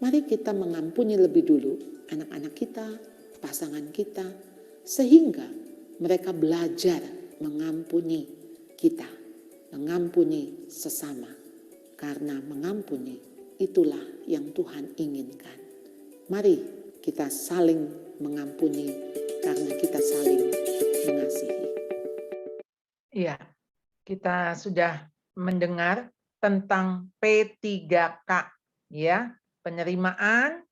Mari kita mengampuni lebih dulu anak-anak kita, pasangan kita, sehingga mereka belajar mengampuni kita, mengampuni sesama. Karena mengampuni itulah yang Tuhan inginkan. Mari kita saling mengampuni karena kita saling mengasihi. Iya, kita sudah mendengar tentang P3K, ya, penerimaan,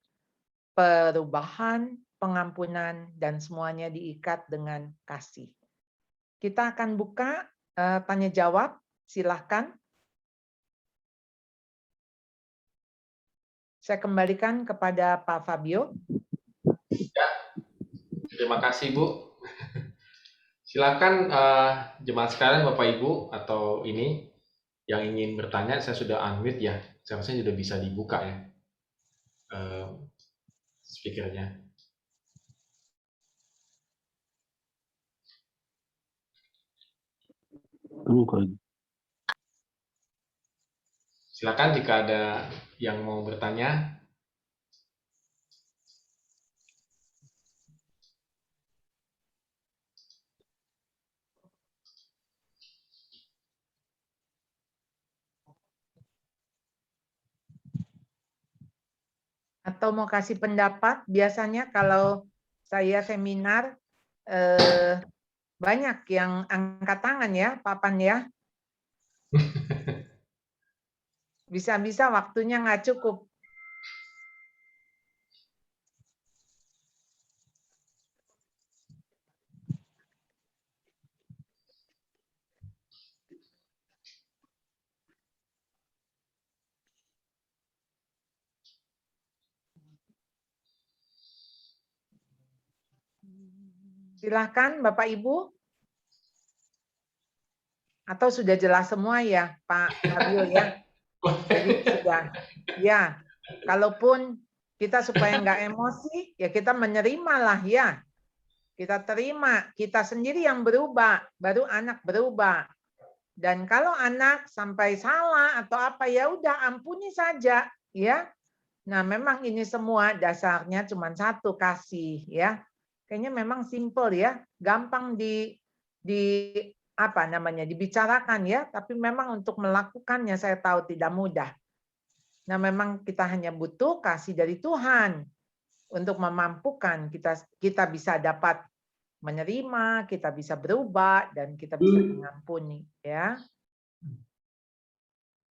perubahan, pengampunan, dan semuanya diikat dengan kasih. Kita akan buka tanya jawab, silahkan. Saya kembalikan kepada Pak Fabio. Ya, terima kasih Bu. Silakan jemaat sekalian, Bapak Ibu atau ini yang ingin bertanya, saya sudah unmute ya. Seharusnya sudah bisa dibuka ya speakernya. Silakan jika ada yang mau bertanya. Atau mau kasih pendapat, biasanya kalau saya seminar banyak yang angkat tangan ya, Papan ya. Bisa-bisa waktunya nggak cukup. Silahkan Bapak Ibu. Atau sudah jelas semua ya Pak Fabio ya. Jadi sudah. Ya, kalaupun kita supaya nggak emosi, ya kita menerima lah ya. Kita terima, kita sendiri yang berubah, baru anak berubah. Dan kalau anak sampai salah atau apa, ya udah ampuni saja ya. Nah, memang ini semua dasarnya cuma satu, kasih ya. Kayaknya memang simple ya, gampang apa namanya dibicarakan ya, tapi memang untuk melakukannya saya tahu tidak mudah. Nah, memang kita hanya butuh kasih dari Tuhan untuk memampukan kita bisa dapat menerima, kita bisa berubah dan kita bisa mengampuni ya.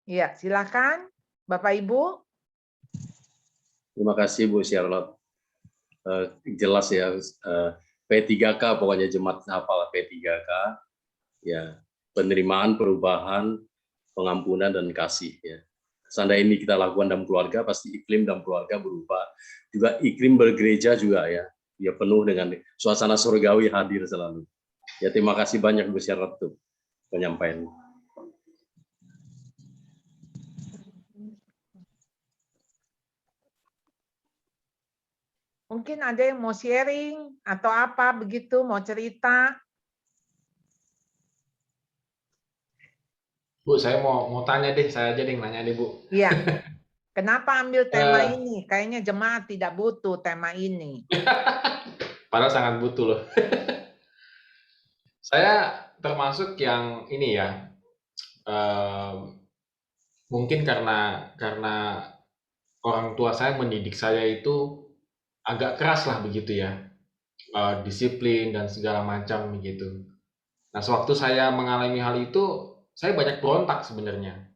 Iya, silakan Bapak Ibu. Terima kasih Bu Charlotte. Jelas ya, P3K pokoknya jemaat hafal P3K. Ya, penerimaan, perubahan, pengampunan dan kasih ya. Seandainya ini kita lakukan dalam keluarga, pasti iklim dalam keluarga berubah. Juga iklim bergereja juga ya. Ya penuh dengan suasana surgawi hadir selalu. Ya terima kasih banyak Bu Charlotte tuh penyampaian. Mungkin ada yang mau sharing atau apa begitu, mau cerita. Bu, saya mau tanya deh, saya aja deh yang nanya deh, Bu. Iya. Kenapa ambil tema ini? Kayaknya jemaat tidak butuh tema ini. Padahal sangat butuh loh. Saya termasuk yang ini ya, mungkin karena orang tua saya mendidik saya itu agak keras lah begitu ya, disiplin dan segala macam begitu. Nah, sewaktu saya mengalami hal itu, saya banyak berontak sebenarnya.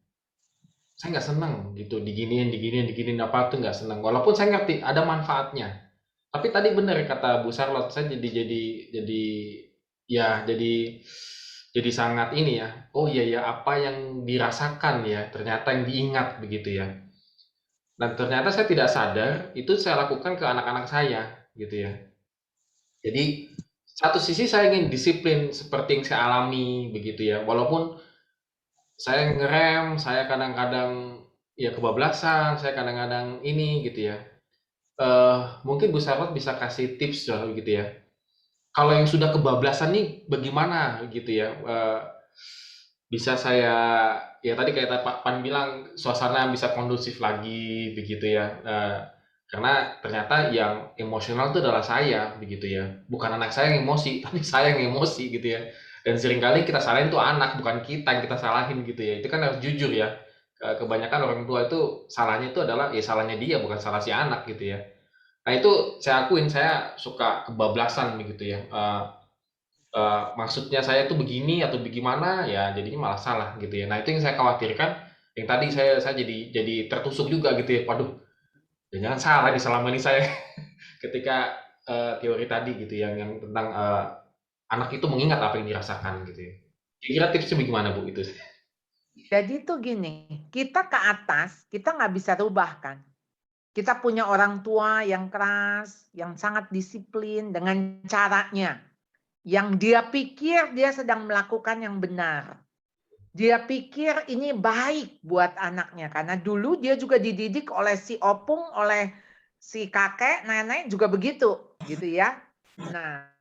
Saya nggak seneng gitu, diginiin apa tuh nggak seneng. Walaupun saya ngerti ada manfaatnya. Tapi tadi benar kata Bu Charlotte, saya jadi sangat ini ya. Oh iya ya, apa yang dirasakan ya, ternyata yang diingat begitu ya. Dan ternyata saya tidak sadar itu saya lakukan ke anak-anak saya gitu ya. Jadi satu sisi saya ingin disiplin seperti yang saya alami begitu ya. Walaupun saya ngerem, saya kadang-kadang ya kebablasan, saya kadang-kadang ini gitu ya. Mungkin Bu Charlotte bisa kasih tips lah gitu ya. Kalau yang sudah kebablasan nih bagaimana gitu ya? Bisa saya ya tadi kayak Pak Pan bilang suasana bisa kondusif lagi begitu ya. Karena ternyata yang emosional itu adalah saya begitu ya. Bukan anak saya yang emosi, tapi saya yang emosi gitu ya. Dan seringkali kita salahin tuh anak, bukan kita yang kita salahin gitu ya. Itu kan harus jujur ya. Kebanyakan orang tua itu salahnya itu adalah ya salahnya dia, bukan salah si anak gitu ya. Nah itu saya akuin, saya suka kebablasan begitu ya. Maksudnya saya tuh begini atau bagaimana ya jadinya malah salah gitu ya. Nah itu yang saya khawatirkan. Yang tadi saya jadi tertusuk juga gitu ya. Waduh, jangan salah di selama ini saya ketika teori tadi gitu yang tentang anak itu mengingat apa yang dirasakan gitu ya. Kira-kira tipsnya bagaimana Bu itu? Jadi itu gini, kita ke atas, kita nggak bisa rubah kan. Kita punya orang tua yang keras, yang sangat disiplin dengan caranya. Yang dia pikir dia sedang melakukan yang benar. Dia pikir ini baik buat anaknya. Karena dulu dia juga dididik oleh si opung, oleh si kakek, nenek juga begitu. Gitu ya. Nah,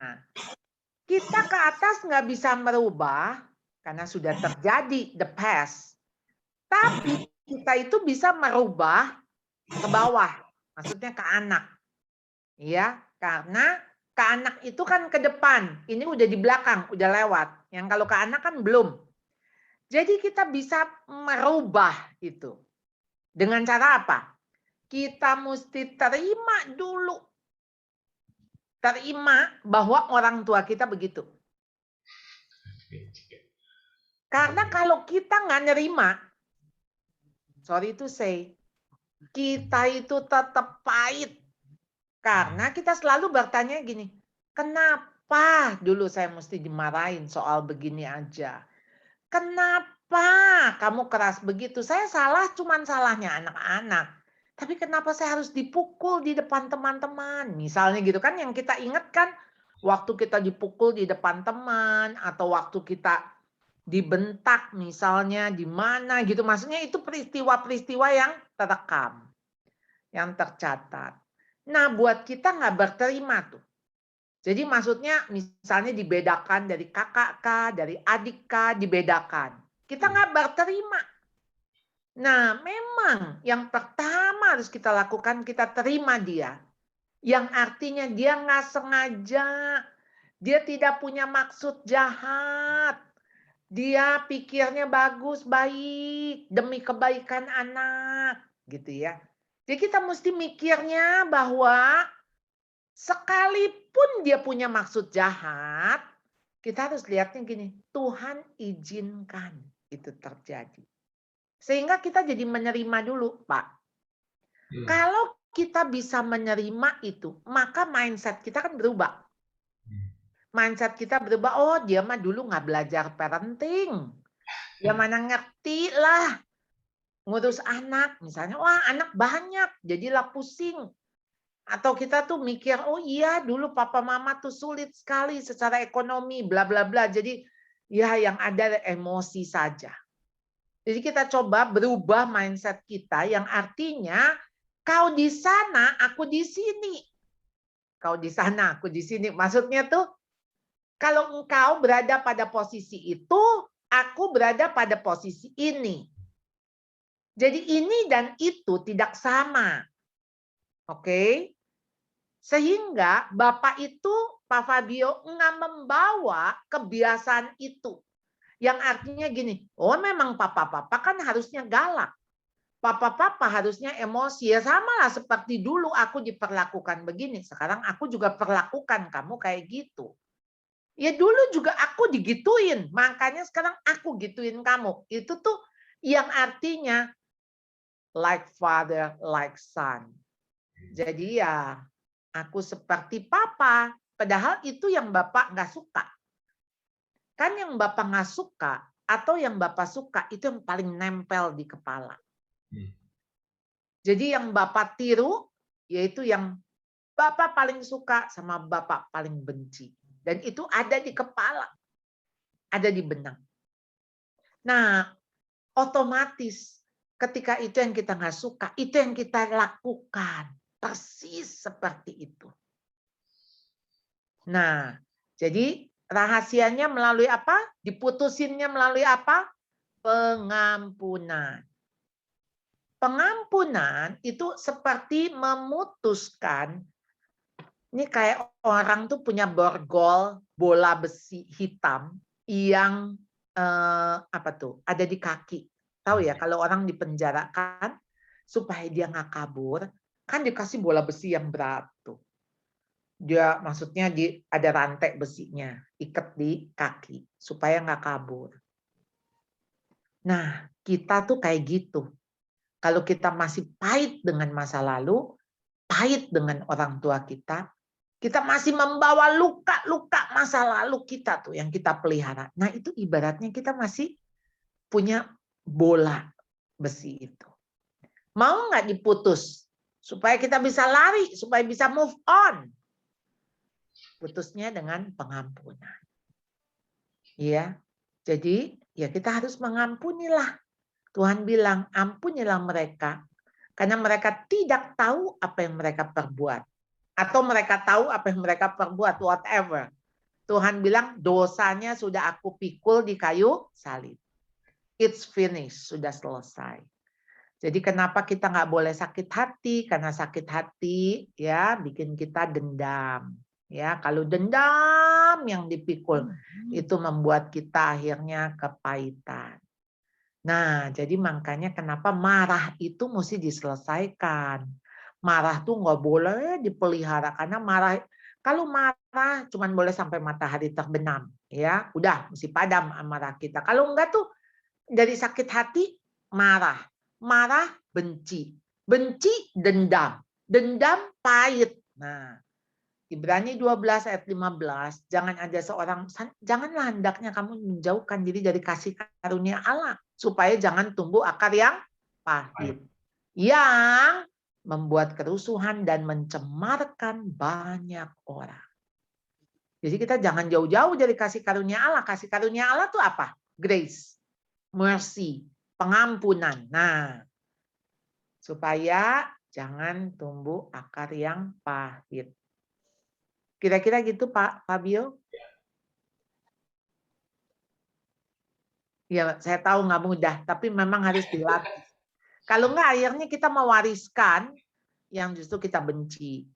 kita ke atas nggak bisa merubah karena sudah terjadi the past. Tapi kita itu bisa merubah ke bawah, maksudnya ke anak. Ya, karena ke anak itu kan ke depan, ini udah di belakang, udah lewat. Yang kalau ke anak kan belum. Jadi kita bisa merubah itu. Dengan cara apa? Kita mesti terima dulu. Terima bahwa orang tua kita begitu. Karena kalau kita nggak nerima, sorry to say, kita itu tetap pahit. Karena kita selalu bertanya gini, kenapa dulu saya mesti dimarahin soal begini aja? Kenapa kamu keras begitu? Saya salah, cuman salahnya anak-anak. Tapi kenapa saya harus dipukul di depan teman-teman? Misalnya gitu kan, yang kita ingat kan waktu kita dipukul di depan teman atau waktu kita dibentak misalnya di mana gitu. Maksudnya itu peristiwa-peristiwa yang terekam, yang tercatat. Nah, buat kita nggak berterima tuh. Jadi maksudnya misalnya dibedakan dari kakak K, dari adik K, dibedakan. Kita nggak berterima. Nah, memang yang pertama harus kita lakukan, kita terima dia. Yang artinya dia nggak sengaja. Dia tidak punya maksud jahat. Dia pikirnya bagus, baik, demi kebaikan anak, gitu ya. Jadi kita mesti mikirnya bahwa sekalipun dia punya maksud jahat, kita harus lihatnya gini, Tuhan izinkan itu terjadi. Sehingga kita jadi menerima dulu, Pak. Kalau kita bisa menerima itu, maka mindset kita kan berubah. Mindset kita berubah, oh dia mah dulu nggak belajar parenting. Dia mana ngerti lah ngurus anak. Misalnya, wah anak banyak, jadilah pusing. Atau kita tuh mikir, oh iya dulu papa mama tuh sulit sekali secara ekonomi, bla bla bla. Jadi ya yang ada emosi saja. Jadi kita coba berubah mindset kita yang artinya kau di sana, aku di sini. Kau di sana, aku di sini. Maksudnya tuh kalau engkau berada pada posisi itu, aku berada pada posisi ini. Jadi ini dan itu tidak sama. Oke? Sehingga Bapak itu, Pak Fabio, nggak membawa kebiasaan itu. Yang artinya gini, oh memang papa-papa kan harusnya galak. Papa-papa harusnya emosi. Ya sama lah seperti dulu aku diperlakukan begini. Sekarang aku juga perlakukan kamu kayak gitu. Ya dulu juga aku digituin. Makanya sekarang aku gituin kamu. Itu tuh yang artinya like father, like son. Jadi ya aku seperti papa. Padahal itu yang Bapak nggak suka. Kan yang Bapak nggak suka atau yang Bapak suka itu yang paling nempel di kepala. Jadi yang Bapak tiru yaitu yang Bapak paling suka sama Bapak paling benci. Dan itu ada di kepala. Ada di benak. Nah, otomatis ketika itu yang kita nggak suka, itu yang kita lakukan. Persis seperti itu. Nah, jadi rahasianya melalui apa? Diputusinnya melalui apa? Pengampunan. Pengampunan itu seperti memutuskan, ini kayak orang tuh punya borgol bola besi hitam yang apa tuh ada di kaki. Tahu ya kalau orang dipenjarakan supaya dia nggak kabur, kan dikasih bola besi yang berat tuh. Dia maksudnya ada rantai besinya, ikat di kaki supaya nggak kabur. Nah, kita tuh kayak gitu. Kalau kita masih pahit dengan masa lalu, pahit dengan orang tua kita masih membawa luka-luka masa lalu kita tuh yang kita pelihara. Nah, itu ibaratnya kita masih punya bola besi itu. Mau nggak diputus? Supaya kita bisa lari, supaya bisa move on. Putusnya dengan pengampunan. Ya, jadi ya kita harus mengampunilah. Tuhan bilang, ampunilah mereka. Karena mereka tidak tahu apa yang mereka perbuat. Atau mereka tahu apa yang mereka perbuat, whatever. Tuhan bilang, dosanya sudah aku pikul di kayu salib. It's finished, sudah selesai. Jadi kenapa kita nggak boleh sakit hati? Karena sakit hati ya bikin kita dendam. Ya, kalau dendam yang dipikul itu membuat kita akhirnya kepahitan. Nah, jadi makanya kenapa marah itu mesti diselesaikan. Marah tuh nggak boleh dipelihara karena marah. Kalau marah cuman boleh sampai matahari terbenam, ya udah mesti padam amarah kita. Kalau enggak tuh dari sakit hati marah, marah benci, benci dendam, dendam pahit. Nah, Ibrani 12 ayat 15, jangan ada seorang, janganlah hendaknya kamu menjauhkan diri dari kasih karunia Allah, supaya jangan tumbuh akar yang pahit, yang membuat kerusuhan dan mencemarkan banyak orang. Jadi kita jangan jauh-jauh dari kasih karunia Allah. Kasih karunia Allah itu apa? Grace, mercy, pengampunan. Nah, supaya jangan tumbuh akar yang pahit. Kira-kira gitu Pak Fabio? Ya, saya tahu nggak mudah, tapi memang harus dilatih. Kalau nggak, akhirnya kita mewariskan yang justru kita benci.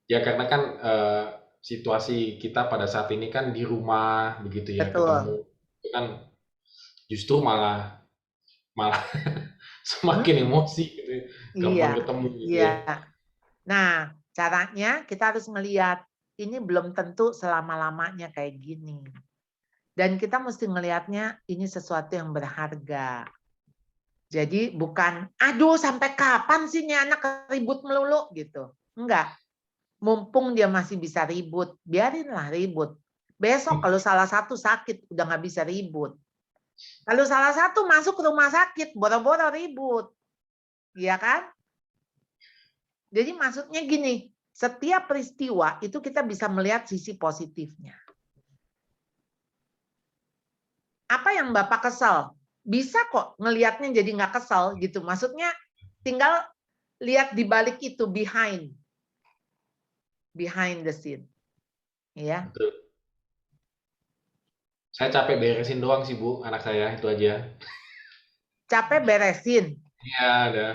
Ya karena kan situasi kita pada saat ini kan di rumah begitu ya, Betul. ketemu itu kan justru malah malah semakin emosi gitu ya, gampang Iya, ketemu gitu iya. ya. Nah, caranya kita harus melihat ini belum tentu selama-lamanya kayak gini. Dan kita mesti ngelihatnya ini sesuatu yang berharga. Jadi bukan, aduh sampai kapan sih ini anak ribut melulu gitu. Enggak. Mumpung dia masih bisa ribut, biarinlah ribut. Besok kalau salah satu sakit, udah nggak bisa ribut. Kalau salah satu masuk ke rumah sakit, boro-boro ribut. Iya kan? Jadi maksudnya gini, setiap peristiwa itu kita bisa melihat sisi positifnya. Apa yang Bapak kesel? Bisa kok ngelihatnya jadi nggak kesel gitu. Maksudnya tinggal lihat di balik itu, behind the scene. Ya. Betul. Saya capek beresin doang sih Bu, anak saya itu aja. Capek beresin. Iya, ada.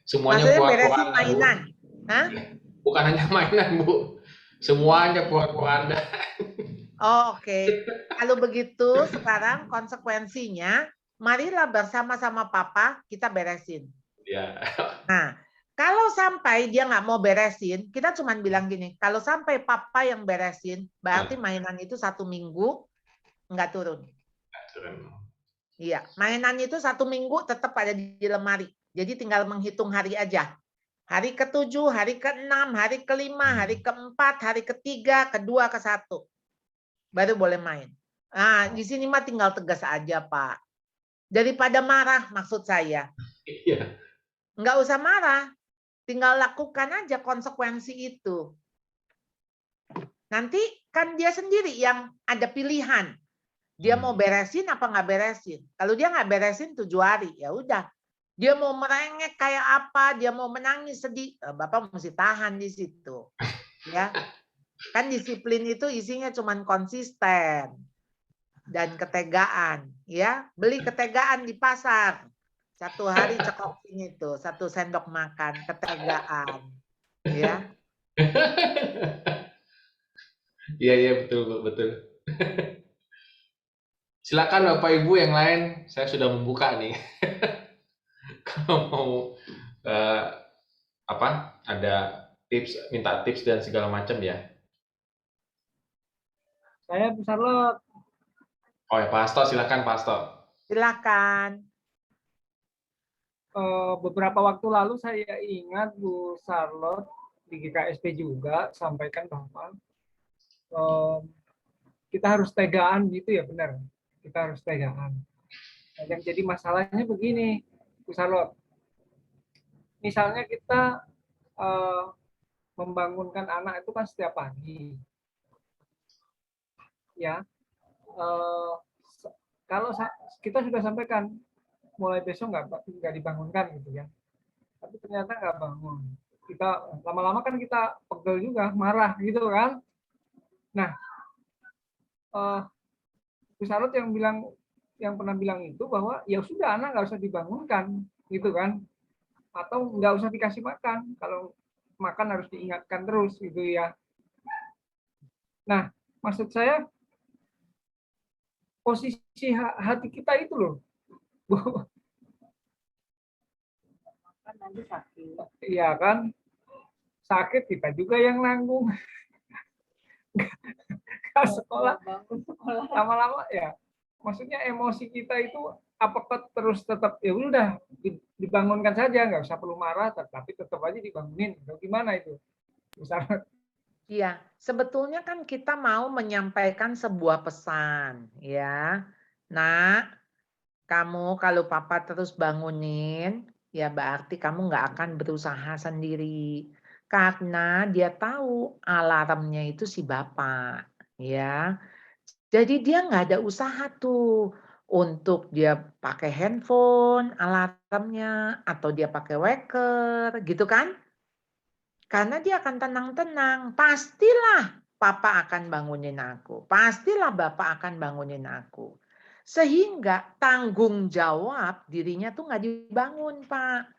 Semuanya Maksudnya beresin pura-puranda, Bu. mainan. Hah? Bukan hanya mainan, Bu. Semuanya pura-puranda. Oh, oke. Kalau begitu sekarang konsekuensinya, marilah bersama-sama Papa kita beresin. Ya. Nah, kalau sampai dia nggak mau beresin, kita cuma bilang gini, kalau sampai Papa yang beresin, berarti mainan itu 1 minggu nggak turun. Iya, mainan itu 1 minggu tetap ada di lemari. Jadi tinggal menghitung hari aja. Hari ke-7, hari ke-6, hari ke-5, hari ke-4, hari ke-3, ke-2, ke-1. Baru boleh main. Nah, di sini mah tinggal tegas aja, Pak. Daripada marah, maksud saya. Iya. Nggak usah marah. Tinggal lakukan aja konsekuensi itu. Nanti kan dia sendiri yang ada pilihan. Dia mau beresin apa nggak beresin. Kalau dia nggak beresin 7 hari, ya udah. Dia mau merengek kayak apa, dia mau menangis sedih, Bapak mesti tahan di situ. Ya. Kan disiplin itu isinya cuma konsisten dan ketegaan, ya. Beli ketegaan di pasar. 1 hari cekokin itu, 1 sendok makan, ketegaan. Ya. Iya, iya, betul, Bu, betul. Silakan Bapak Ibu yang lain, saya sudah membuka nih. Kalau mau ada tips, minta tips dan segala macam ya. Saya Bu Charlotte. Oh ya, Pak Hasto, silakan Pak Hasto. Silakan. Beberapa waktu lalu saya ingat Bu Charlotte di GKSP juga sampaikan bahwa kita harus tegaan gitu ya, benar. Kita harus tegaan. Nah, yang jadi masalahnya begini, Bu Charlotte. Misalnya kita membangunkan anak itu kan setiap pagi. Ya. Kalau kita sudah sampaikan mulai besok nggak dibangunkan gitu ya, tapi ternyata nggak bangun, kita lama-lama kan kita pegel juga, marah gitu kan. Nah, Bu Charlotte yang pernah bilang itu bahwa ya sudah anak nggak usah dibangunkan gitu kan, atau nggak usah dikasih makan, kalau makan harus diingatkan terus gitu ya. Nah, maksud saya posisi hati kita itu loh. Nanti sakit. Iya kan, sakit kita juga yang nanggung. Sekolah lama-lama ya, maksudnya emosi kita itu apakah terus tetap ya udah dibangunkan saja, nggak usah perlu marah, tapi tetap aja dibangunin. Gimana itu? Misalnya. Iya, sebetulnya kan kita mau menyampaikan sebuah pesan, ya. Nah, kamu kalau Papa terus bangunin, ya berarti kamu nggak akan berusaha sendiri. Karena dia tahu alarmnya itu si Bapak, ya. Jadi dia nggak ada usaha tuh untuk dia pakai handphone alarmnya atau dia pakai wecker, gitu kan? Karena dia akan tenang-tenang. Pastilah Papa akan bangunin aku. Pastilah Bapak akan bangunin aku. Sehingga tanggung jawab dirinya tuh nggak dibangun, Pak.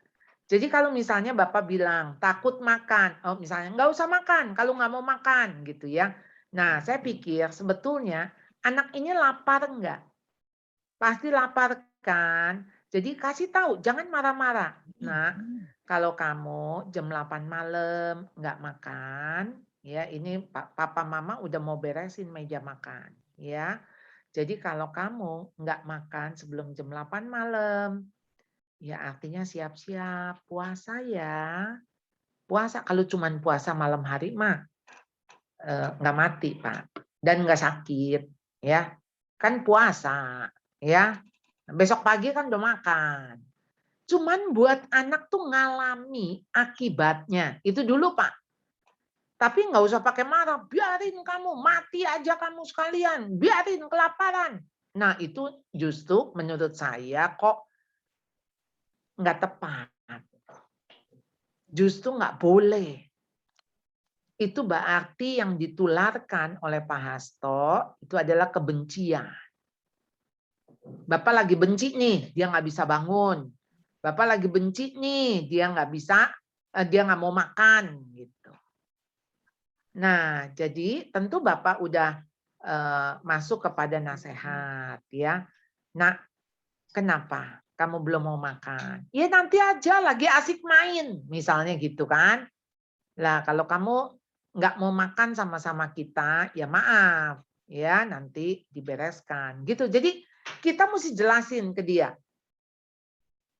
Jadi kalau misalnya Bapak bilang takut makan, oh misalnya nggak usah makan kalau nggak mau makan gitu ya. Nah saya pikir sebetulnya anak ini lapar nggak? Pasti lapar kan? Jadi kasih tahu, jangan marah-marah. Nah, kalau kamu jam 8 malam nggak makan, ya ini papa mama udah mau beresin meja makan, ya. Jadi kalau kamu nggak makan sebelum jam 8 malam, ya artinya siap-siap puasa ya. Puasa kalau cuman puasa malam hari mah nggak mati Pak, dan nggak sakit, ya. Kan puasa, ya. Besok pagi kan udah makan. Cuman buat anak tuh ngalami akibatnya. Itu dulu Pak. Tapi nggak usah pakai marah. Biarin kamu, mati aja kamu sekalian. Biarin kelaparan. Nah itu justru menurut saya kok nggak tepat. Justru nggak boleh. Itu berarti yang ditularkan oleh Pak Hasto itu adalah kebencian. Bapak lagi benci nih, dia nggak bisa bangun. Bapak lagi benci nih, dia nggak bisa, dia nggak mau makan gitu. Nah, jadi tentu Bapak udah masuk kepada nasihat ya. Nah, kenapa kamu belum mau makan? Ya nanti aja lagi asik main, misalnya gitu kan. Lah kalau kamu nggak mau makan sama-sama kita, ya maaf ya nanti dibereskan gitu. Jadi kita mesti jelasin ke dia.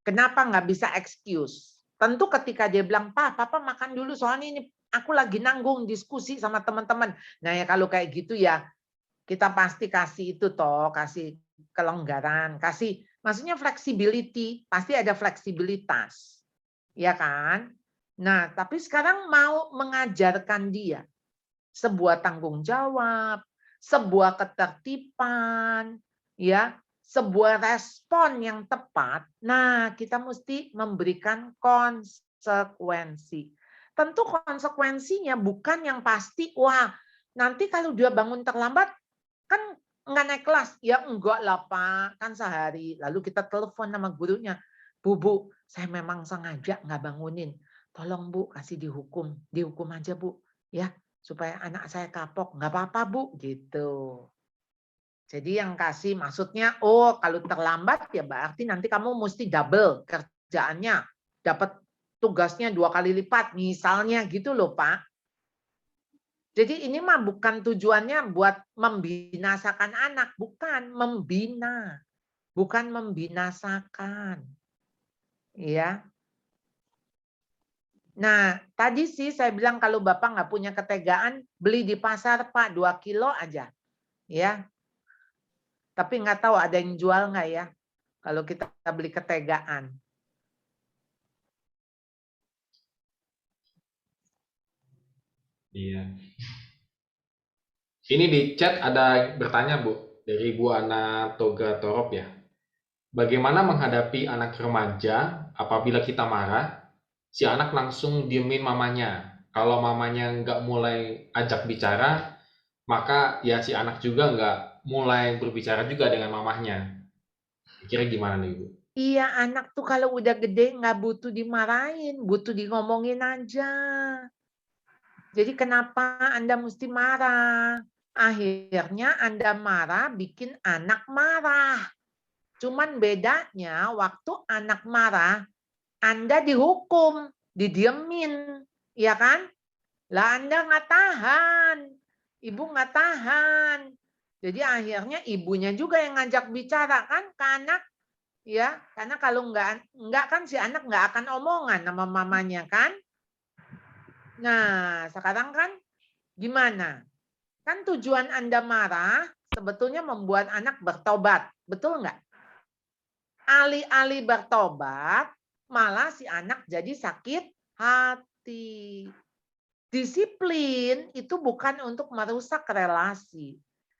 Kenapa nggak bisa excuse? Tentu ketika dia bilang, Papa makan dulu soalnya ini aku lagi nanggung diskusi sama teman-teman. Nah ya kalau kayak gitu ya kita pasti kasih itu toh, kasih kelonggaran, kasih maksudnya flexibility, pasti ada fleksibilitas. Ya kan? Nah, tapi sekarang mau mengajarkan dia sebuah tanggung jawab, sebuah ketertiban, ya, sebuah respon yang tepat. Nah, kita mesti memberikan konsekuensi. Tentu konsekuensinya bukan yang pasti, wah, nanti kalau dia bangun terlambat kan nggak naik kelas. Ya enggak lah Pak, kan sehari. Lalu kita telepon sama gurunya, Bu, saya memang sengaja nggak bangunin. Tolong Bu, kasih dihukum aja Bu, ya supaya anak saya kapok. Nggak apa-apa Bu, gitu. Jadi yang kasih maksudnya, oh kalau terlambat ya berarti nanti kamu mesti double kerjaannya, dapat tugasnya 2 kali lipat, misalnya gitu loh Pak. Jadi ini mah bukan tujuannya buat membinasakan anak, bukan membina, bukan membinasakan. Ya. Nah, tadi sih saya bilang kalau Bapak nggak punya ketegaan, beli di pasar Pak 2 kilo aja. Ya. Tapi nggak tahu ada yang jual nggak ya kalau kita beli ketegaan. Iya. Ini di chat ada bertanya Bu, dari Bu Ana Toga Torop ya. Bagaimana menghadapi anak remaja apabila kita marah, si anak langsung diemin mamanya. Kalau mamanya nggak mulai ajak bicara, maka ya si anak juga nggak mulai berbicara juga dengan mamahnya. Kira gimana nih Bu? Iya, anak tuh kalau udah gede nggak butuh dimarahin, butuh ngomongin aja. Jadi kenapa Anda mesti marah? Akhirnya Anda marah bikin anak marah. Cuman bedanya waktu anak marah, Anda dihukum, didiemin, ya kan? Lah Anda nggak tahan, ibu nggak tahan. Jadi akhirnya ibunya juga yang ngajak bicara kan ke anak, ya. Karena kalau nggak kan si anak nggak akan omongan sama mamanya kan. Nah sekarang kan gimana? Kan tujuan Anda marah sebetulnya membuat anak bertobat, betul nggak? Alih-alih bertobat, malah si anak jadi sakit hati. Disiplin itu bukan untuk merusak relasi.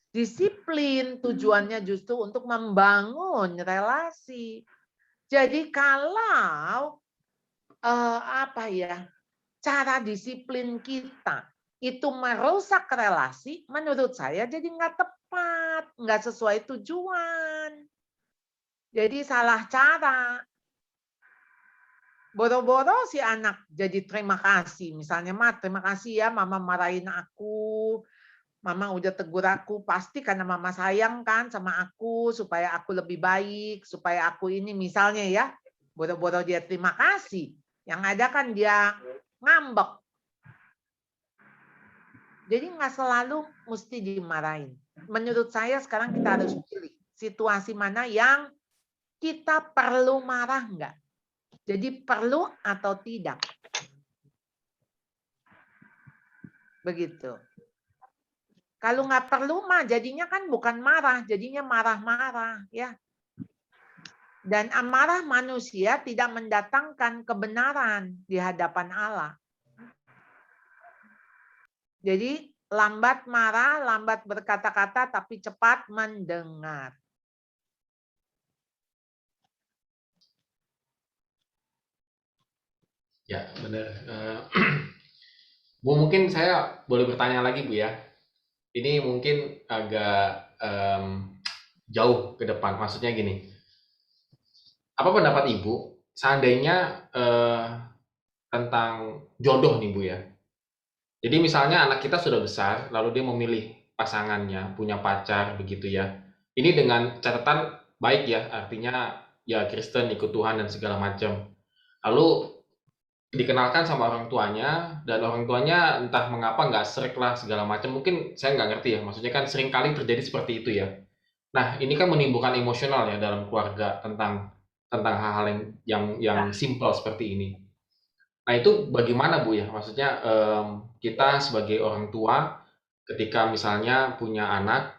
Disiplin tujuannya justru untuk membangun relasi. Jadi kalau cara disiplin kita itu merusak relasi, menurut saya jadi nggak tepat, nggak sesuai tujuan. Jadi salah cara. Boro-boro si anak jadi terima kasih. Misalnya, Ma, terima kasih ya Mama marahin aku. Mama udah tegur aku. Pasti karena Mama sayang kan sama aku. Supaya aku lebih baik. Supaya aku ini misalnya ya. Boro-boro dia terima kasih. Yang ada kan dia ngambek. Jadi nggak selalu mesti dimarahin. Menurut saya sekarang kita harus pilih. Situasi mana yang kita perlu marah nggak? Jadi perlu atau tidak? Begitu. Kalau nggak perlu mah jadinya kan bukan marah, jadinya marah-marah ya. Dan amarah manusia tidak mendatangkan kebenaran di hadapan Allah. Jadi lambat marah, lambat berkata-kata, tapi cepat mendengar. Ya, benar. Bu, mungkin saya boleh bertanya lagi, Bu ya. Ini mungkin agak jauh ke depan. Maksudnya gini, apa pendapat Ibu seandainya tentang jodoh nih, Bu ya? Jadi misalnya anak kita sudah besar, lalu dia memilih pasangannya, punya pacar, begitu ya. Ini dengan catatan baik ya, artinya ya Kristen, ikut Tuhan dan segala macam. Lalu dikenalkan sama orang tuanya, dan orang tuanya entah mengapa nggak srek lah segala macam. Mungkin saya nggak ngerti ya, maksudnya kan sering kali terjadi seperti itu ya. Nah, ini kan menimbulkan emosional ya dalam keluarga tentang hal-hal yang simpel seperti ini. Nah, itu bagaimana Bu ya? Maksudnya kita sebagai orang tua ketika misalnya punya anak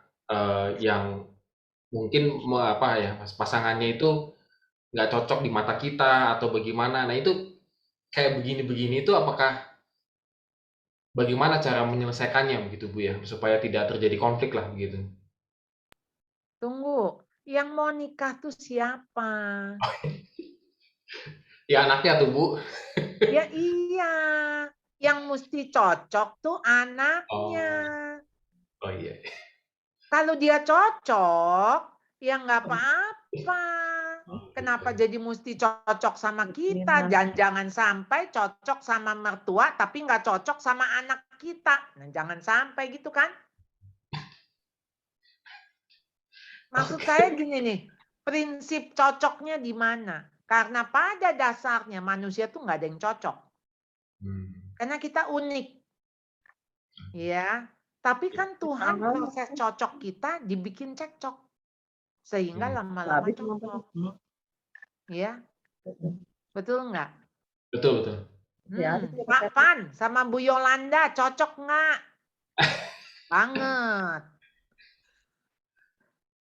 yang mungkin apa ya, pasangannya itu nggak cocok di mata kita atau bagaimana. Nah, itu kayak begini-begini itu apakah bagaimana cara menyelesaikannya begitu Bu ya, supaya tidak terjadi konflik lah begitu. Tunggu, yang mau nikah tuh siapa? Ya anaknya tuh Bu. Ya iya, yang mesti cocok tuh anaknya. Oh iya. Kalau dia cocok, ya nggak apa-apa. Kenapa jadi mesti cocok sama kita? Dan jangan sampai cocok sama mertua, tapi nggak cocok sama anak kita. Nah, jangan sampai gitu kan? Maksud saya gini nih, prinsip cocoknya di mana? Karena pada dasarnya manusia tuh nggak ada yang cocok. Karena kita unik. Ya, tapi kan Tuhan proses cocok kita dibikin cekcok. Sehingga lama-lama cocok. Ya, betul nggak? Betul. Pak Pan sama Bu Yolanda cocok nggak? Banget.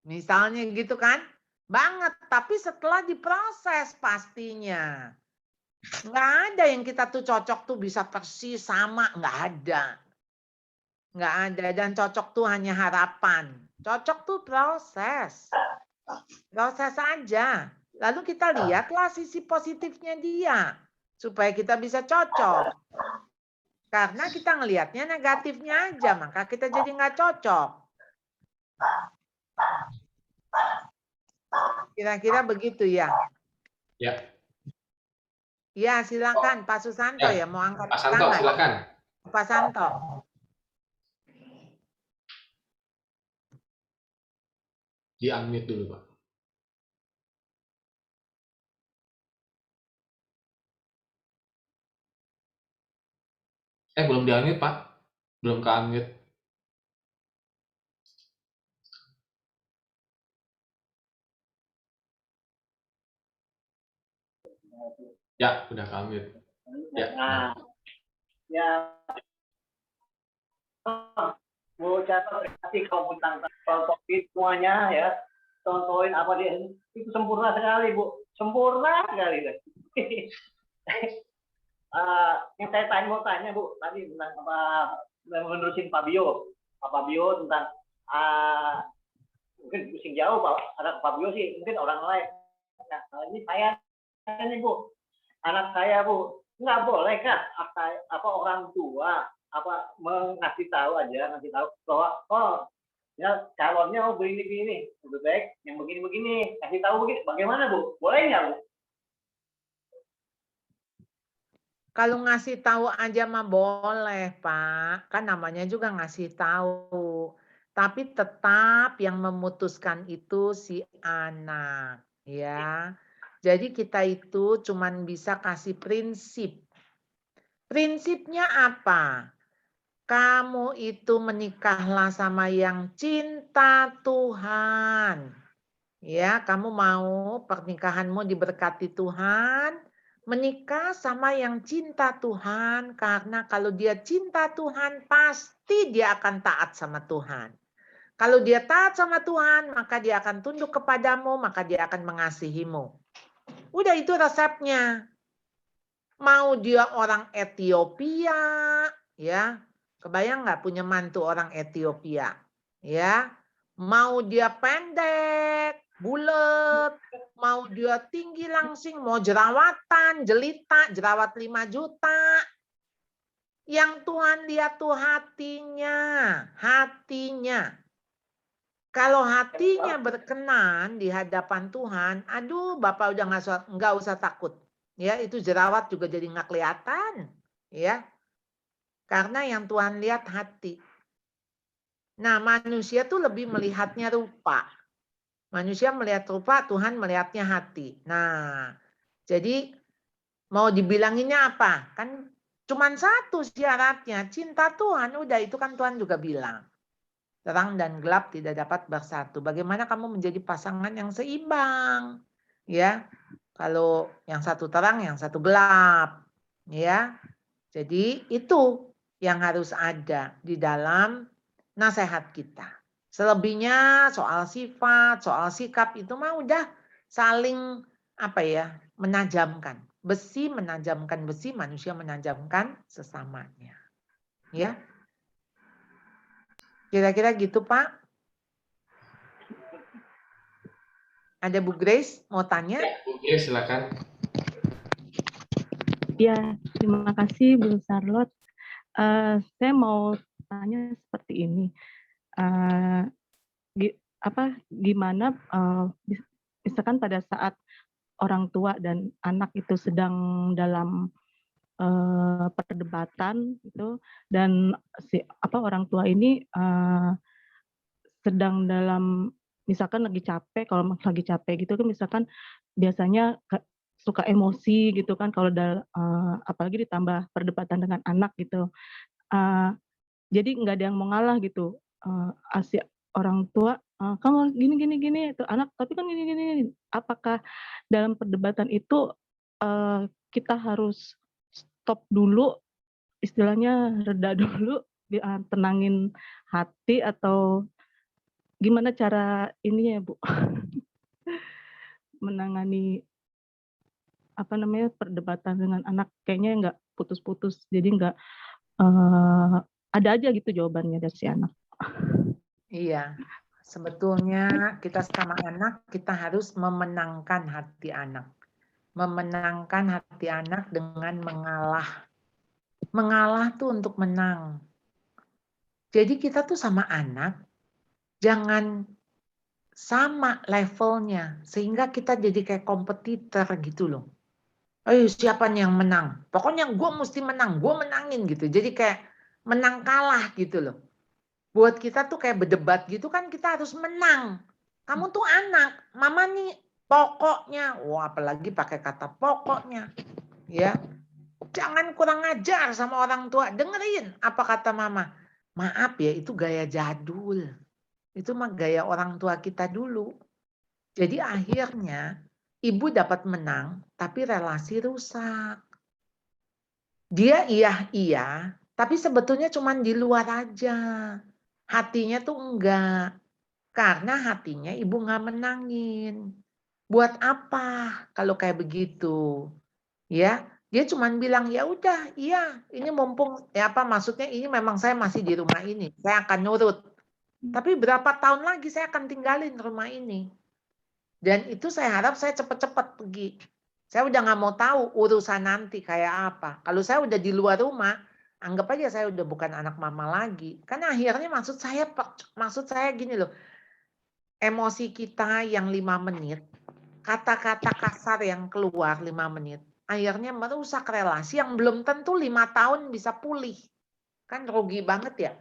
Misalnya gitu kan? Banget, tapi setelah diproses pastinya. Nggak ada yang kita tuh cocok tuh bisa persis sama, nggak ada. Nggak ada, dan cocok tuh hanya harapan. Cocok tuh proses. Proses aja. Lalu kita lihatlah sisi positifnya dia. Supaya kita bisa cocok. Karena kita ngelihatnya negatifnya aja, maka kita jadi nggak cocok. Kira-kira begitu ya? Ya. Ya, silakan Pak Susanto ya, mau angkat Pak Santo, tangan. silakan. Pak Santo. Di-unmute dulu, Pak. Belum di-unmute, Pak. Belum ke-unmute. Ya, udah ke-unmute. Ya. Ya, Bu Cato, terima kasih kalau tentang topik semuanya ya. Contohin apa dia itu sempurna sekali, Bu. Sempurna sekali. Yang saya mau tanya, Bu, tadi tentang apa menerusin Pak Bio. Pak Bio tentang mungkin pusing jauh, Pak. Ada Pak Bio sih, mungkin orang lain. Nah, ini saya nih, Bu. Anak saya, Bu, nggak boleh kan apa orang tua apa ngasih tahu bahwa ya calonnya begini lebih baik yang begini kasih tahu begini, bagaimana Bu, boleh nggak Bu? Kalau ngasih tahu aja mah boleh, Pak. Kan namanya juga ngasih tahu. Tapi tetap yang memutuskan itu si anak, ya. Jadi kita itu cuman bisa kasih prinsip. Prinsipnya apa? Kamu itu menikahlah sama yang cinta Tuhan. Ya, kamu mau pernikahanmu diberkati Tuhan, menikah sama yang cinta Tuhan, karena kalau dia cinta Tuhan, pasti dia akan taat sama Tuhan. Kalau dia taat sama Tuhan, maka dia akan tunduk kepadamu, maka dia akan mengasihimu. Udah itu resepnya. Mau dia orang Ethiopia, ya, kebayang nggak punya mantu orang Ethiopia, ya? Mau dia pendek, bulat, mau dia tinggi langsing, mau jerawatan, jelita, jerawat 5 juta. Yang Tuhan lihat tuh hatinya, hatinya. Kalau hatinya berkenan di hadapan Tuhan, aduh Bapak udah nggak usah takut. Ya, itu jerawat juga jadi nggak kelihatan, ya. Karena yang Tuhan lihat hati. Nah, manusia tuh lebih melihatnya rupa. Manusia melihat rupa, Tuhan melihatnya hati. Nah, jadi mau dibilanginnya apa? Kan cuman satu syaratnya, cinta Tuhan. Udah itu kan Tuhan juga bilang. Terang dan gelap tidak dapat bersatu. Bagaimana kamu menjadi pasangan yang seimbang? Ya. Kalau yang satu terang, yang satu gelap. Ya. Jadi itu yang harus ada di dalam nasihat kita. Selebihnya soal sifat, soal sikap itu mah udah saling menajamkan. Besi menajamkan besi, manusia menajamkan sesamanya. Ya. Kira-kira gitu, Pak. Ada Bu Grace mau tanya? Ya, Bu Grace silakan. Ya, terima kasih Bu Charlotte. Saya mau tanya seperti ini. Gimana misalkan pada saat orang tua dan anak itu sedang dalam perdebatan itu, dan orang tua ini sedang dalam, misalkan lagi capek, kalau lagi capek gitu kan, misalkan biasanya suka emosi gitu kan, kalau apalagi ditambah perdebatan dengan anak gitu. Jadi nggak ada yang mau ngalah gitu. Si orang tua, kamu gini itu anak, tapi kan gini. Apakah dalam perdebatan itu kita harus stop dulu, istilahnya reda dulu, tenangin hati, atau gimana cara ini ya Bu, menangani perdebatan dengan anak? Kayaknya nggak putus-putus, jadi nggak ada aja gitu jawabannya dari si anak. Iya, sebetulnya kita sama anak, kita harus memenangkan hati anak. Memenangkan hati anak dengan mengalah. Mengalah tuh untuk menang. Jadi kita tuh sama anak, jangan sama levelnya, sehingga kita jadi kayak kompetitor gitu loh. Ayo siapa nih yang menang? Pokoknya gue mesti menang, gue menangin gitu. Jadi kayak menang kalah gitu loh. Buat kita tuh kayak berdebat gitu kan, kita harus menang. Kamu tuh anak, mama nih pokoknya, wah apalagi pakai kata pokoknya, ya. Jangan kurang ajar sama orang tua, dengerin apa kata mama. Maaf ya, itu gaya jadul. Itu mah gaya orang tua kita dulu. Jadi akhirnya ibu dapat menang, tapi relasi rusak. Dia iya, tapi sebetulnya cuma di luar aja. Hatinya tuh enggak. Karena hatinya ibu nggak menangin. Buat apa kalau kayak begitu? Ya, dia cuma bilang ya udah, iya, ini mumpung maksudnya ini memang saya masih di rumah ini, saya akan nurut. Tapi berapa tahun lagi saya akan tinggalin rumah ini. Dan itu saya harap saya cepat-cepat pergi. Saya udah nggak mau tahu urusan nanti kayak apa. Kalau saya udah di luar rumah, anggap aja saya udah bukan anak mama lagi. Karena akhirnya maksud saya gini loh. Emosi kita yang 5 menit, kata-kata kasar yang keluar 5 menit, akhirnya merusak relasi yang belum tentu 5 tahun bisa pulih. Kan rugi banget ya.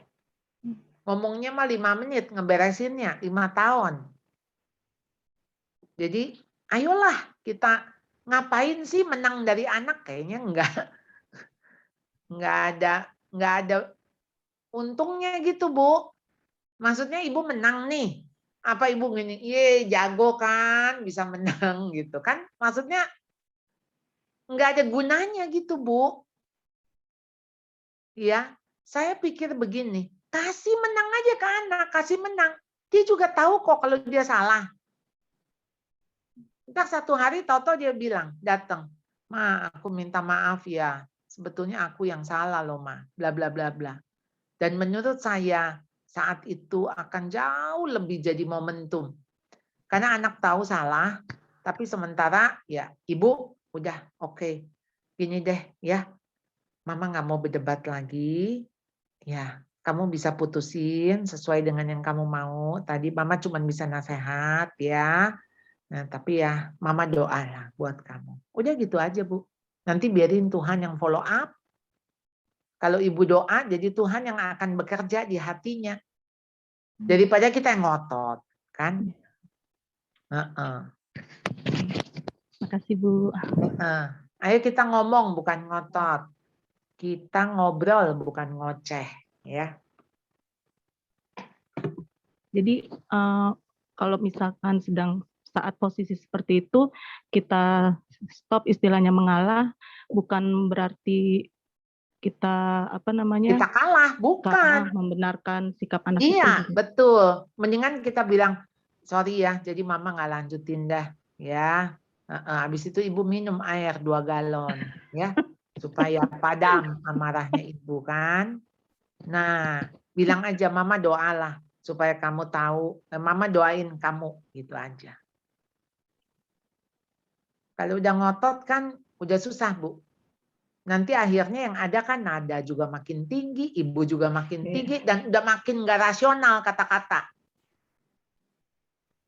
Ngomongnya mah 5 menit, ngeberesinnya 5 tahun. Jadi ayolah kita ngapain sih menang dari anak? Kayaknya nggak ada untungnya gitu, Bu. Maksudnya ibu menang nih. Apa ibu gini, ye jago kan, bisa menang gitu kan. Maksudnya nggak ada gunanya gitu, Bu. Ya, saya pikir begini, kasih menang aja ke anak, kasih menang. Dia juga tahu kok kalau dia salah. Entah satu hari Toto dia bilang, datang, Ma, aku minta maaf ya. Sebetulnya aku yang salah loh, Ma. Bla bla bla bla. Dan menurut saya saat itu akan jauh lebih jadi momentum. Karena anak tahu salah, tapi sementara ya ibu udah oke. Gini deh ya, Mama nggak mau berdebat lagi. Ya, kamu bisa putusin sesuai dengan yang kamu mau. Tadi Mama cuma bisa nasihat ya. Nah, tapi ya Mama doa lah buat kamu. Udah gitu aja, Bu. Nanti biarin Tuhan yang follow up. Kalau ibu doa, jadi Tuhan yang akan bekerja di hatinya. Daripada kita yang ngotot, kan? Makasih Bu. Ayo kita ngomong bukan ngotot. Kita ngobrol bukan ngoceh, ya. Jadi kalau misalkan sedang saat posisi seperti itu kita stop istilahnya mengalah, bukan berarti kita Kita kalah, bukan. membenarkan sikap anak Iya, itu. betul. Mendingan kita bilang, sorry ya, jadi Mama nggak lanjutin dah, ya. Habis itu Ibu minum air 2 galon, ya, supaya padam amarahnya Ibu kan. Nah, bilang aja Mama doalah supaya kamu tahu, Mama doain kamu, gitu aja. Kalau udah ngotot kan udah susah, Bu. Nanti akhirnya yang ada kan nada juga makin tinggi, ibu juga makin tinggi, dan udah makin nggak rasional kata-kata.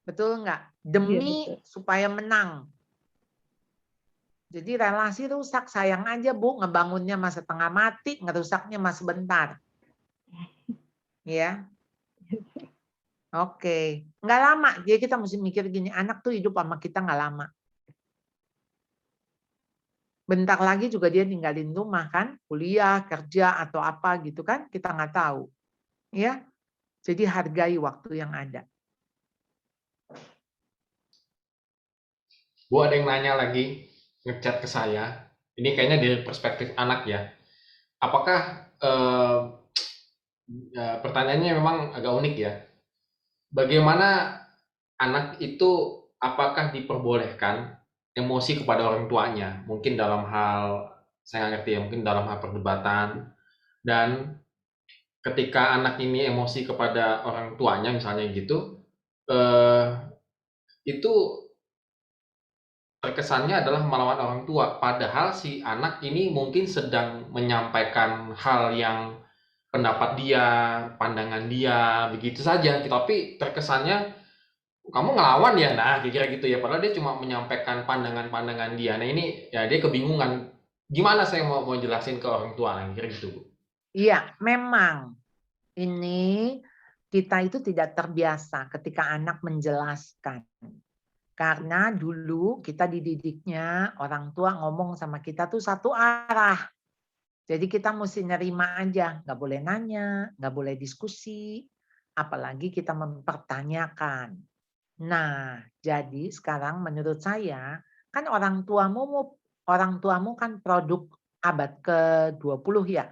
Betul nggak? Demi supaya menang. Jadi relasi rusak, sayang aja Bu, ngebangunnya mah setengah mati, ngerusaknya mah sebentar. Ya. Oke. Nggak lama, jadi kita mesti mikir gini, anak tuh hidup sama kita nggak lama. Bentar lagi juga dia ninggalin rumah kan, kuliah, kerja atau apa gitu kan, kita nggak tahu. Ya, jadi hargai waktu yang ada. Bu, ada yang nanya lagi, ngechat ke saya. Ini kayaknya dari perspektif anak ya. Apakah pertanyaannya memang agak unik ya. Bagaimana anak itu apakah diperbolehkan emosi kepada orang tuanya? Mungkin dalam hal, saya nggak ngerti ya, mungkin dalam hal perdebatan. Dan ketika anak ini emosi kepada orang tuanya misalnya gitu, itu terkesannya adalah melawan orang tua. Padahal si anak ini mungkin sedang menyampaikan hal yang pendapat dia, pandangan dia, begitu saja. Tapi terkesannya kamu ngelawan ya, nah kira-kira gitu ya. Padahal dia cuma menyampaikan pandangan-pandangan dia. Nah ini ya dia kebingungan. Gimana saya mau jelasin ke orang tua, kira gitu Bu. Iya, memang ini kita itu tidak terbiasa ketika anak menjelaskan. Karena dulu kita dididiknya orang tua ngomong sama kita tuh satu arah. Jadi kita mesti nerima aja, nggak boleh nanya, nggak boleh diskusi, apalagi kita mempertanyakan. Nah, jadi sekarang menurut saya, kan orang tuamu kan produk abad ke-20 ya.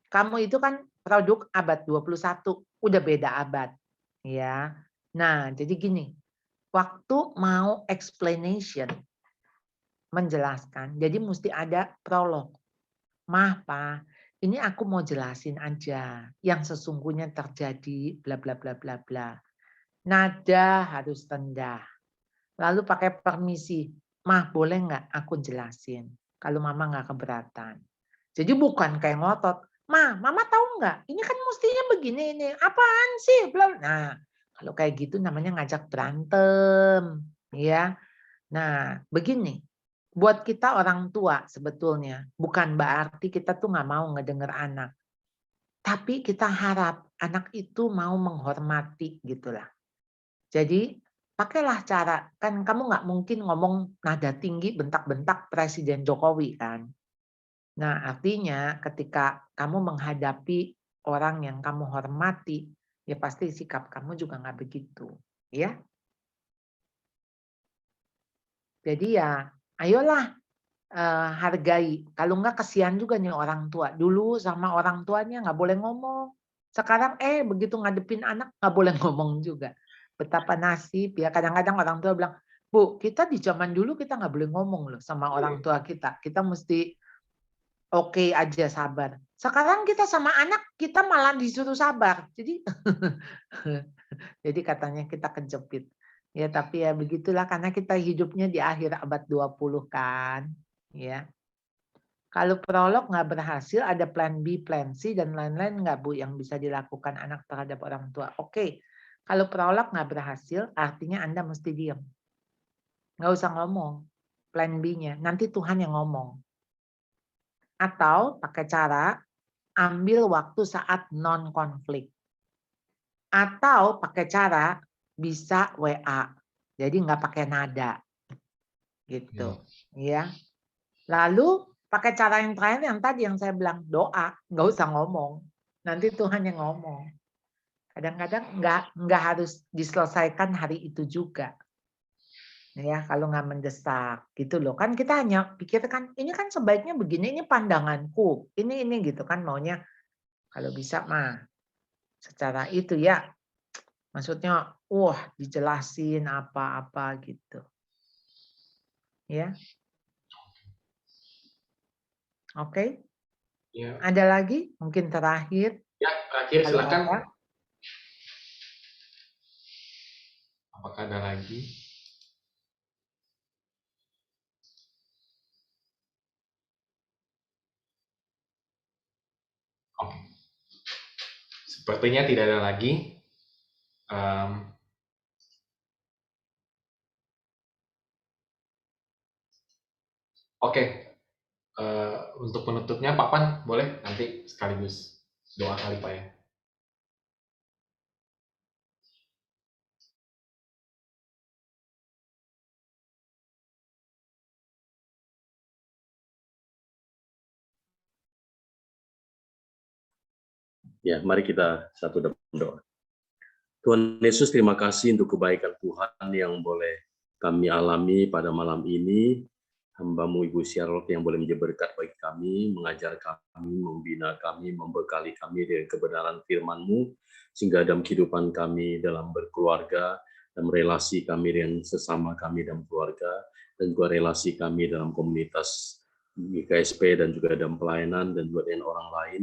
Kamu itu kan produk abad 21, udah beda abad. Ya. Nah, jadi gini, waktu mau explanation, menjelaskan, jadi mesti ada prolog. Mah, Pak, ini aku mau jelasin aja yang sesungguhnya terjadi, bla bla bla bla bla. Nada harus rendah. Lalu pakai permisi, Mah boleh nggak aku jelasin? Kalau Mama nggak keberatan. Jadi bukan kayak ngotot, Mama tahu nggak? Ini kan mestinya begini ini. Apaan sih? Nah, kalau kayak gitu namanya ngajak berantem, ya. Nah, begini. buat kita orang tua sebetulnya, bukan berarti kita tuh nggak mau ngedenger anak. Tapi kita harap anak itu mau menghormati gitulah. Jadi pakailah cara, kan kamu nggak mungkin ngomong nada tinggi bentak-bentak Presiden Jokowi kan. Nah artinya ketika kamu menghadapi orang yang kamu hormati, ya pasti sikap kamu juga nggak begitu, ya. Jadi ya ayolah hargai. Kalau nggak kasihan juga nih orang tua. Dulu sama orang tuanya nggak boleh ngomong. Sekarang begitu ngadepin anak nggak boleh ngomong juga. Betapa nasib ya. Kadang-kadang orang tua bilang, Bu, kita di zaman dulu kita nggak boleh ngomong loh sama orang tua kita. Kita mesti oke aja sabar. Sekarang kita sama anak kita malah disuruh sabar. Jadi jadi katanya kita kejepit. Ya tapi ya begitulah karena kita hidupnya di akhir abad 20 kan. Ya. Kalau prolog nggak berhasil, ada plan B, plan C, dan lain-lain nggak Bu yang bisa dilakukan anak terhadap orang tua? Oke, kalau prolog nggak berhasil, artinya Anda mesti diam. Nggak usah ngomong plan B-nya, nanti Tuhan yang ngomong. Atau pakai cara ambil waktu saat non-konflik. Atau pakai cara bisa WA, jadi nggak pakai nada. Gitu, ya. Lalu pakai cara yang terakhir yang tadi yang saya bilang doa, nggak usah ngomong. Nanti Tuhan yang ngomong. Kadang-kadang nggak harus diselesaikan hari itu juga. Ya, kalau nggak mendesak gitu loh. Kan kita hanya pikirkan ini kan sebaiknya begini, ini pandanganku. Ini gitu kan maunya kalau bisa mah secara itu ya. Maksudnya dijelasin apa-apa gitu. Ya. Oke. Ya. Ada lagi? Mungkin terakhir. Ya, terakhir silakan. Ada. Apakah ada lagi? Oke. Sepertinya tidak ada lagi. Oke. Untuk penutupnya Pak Pan boleh nanti sekaligus doa kali Pak ya. Ya, mari kita satu dalam doa. Tuhan Yesus, terima kasih untuk kebaikan Tuhan yang boleh kami alami pada malam ini. Hamba-Mu Ibu Charlotte yang boleh menjadi berkat bagi kami, mengajar kami, membina kami, membekali kami dengan kebenaran firman-Mu, sehingga dalam kehidupan kami dalam berkeluarga, dalam relasi kami dengan sesama kami dalam keluarga, dan juga relasi kami dalam komunitas GKSP dan juga dalam pelayanan dan juga dengan orang lain,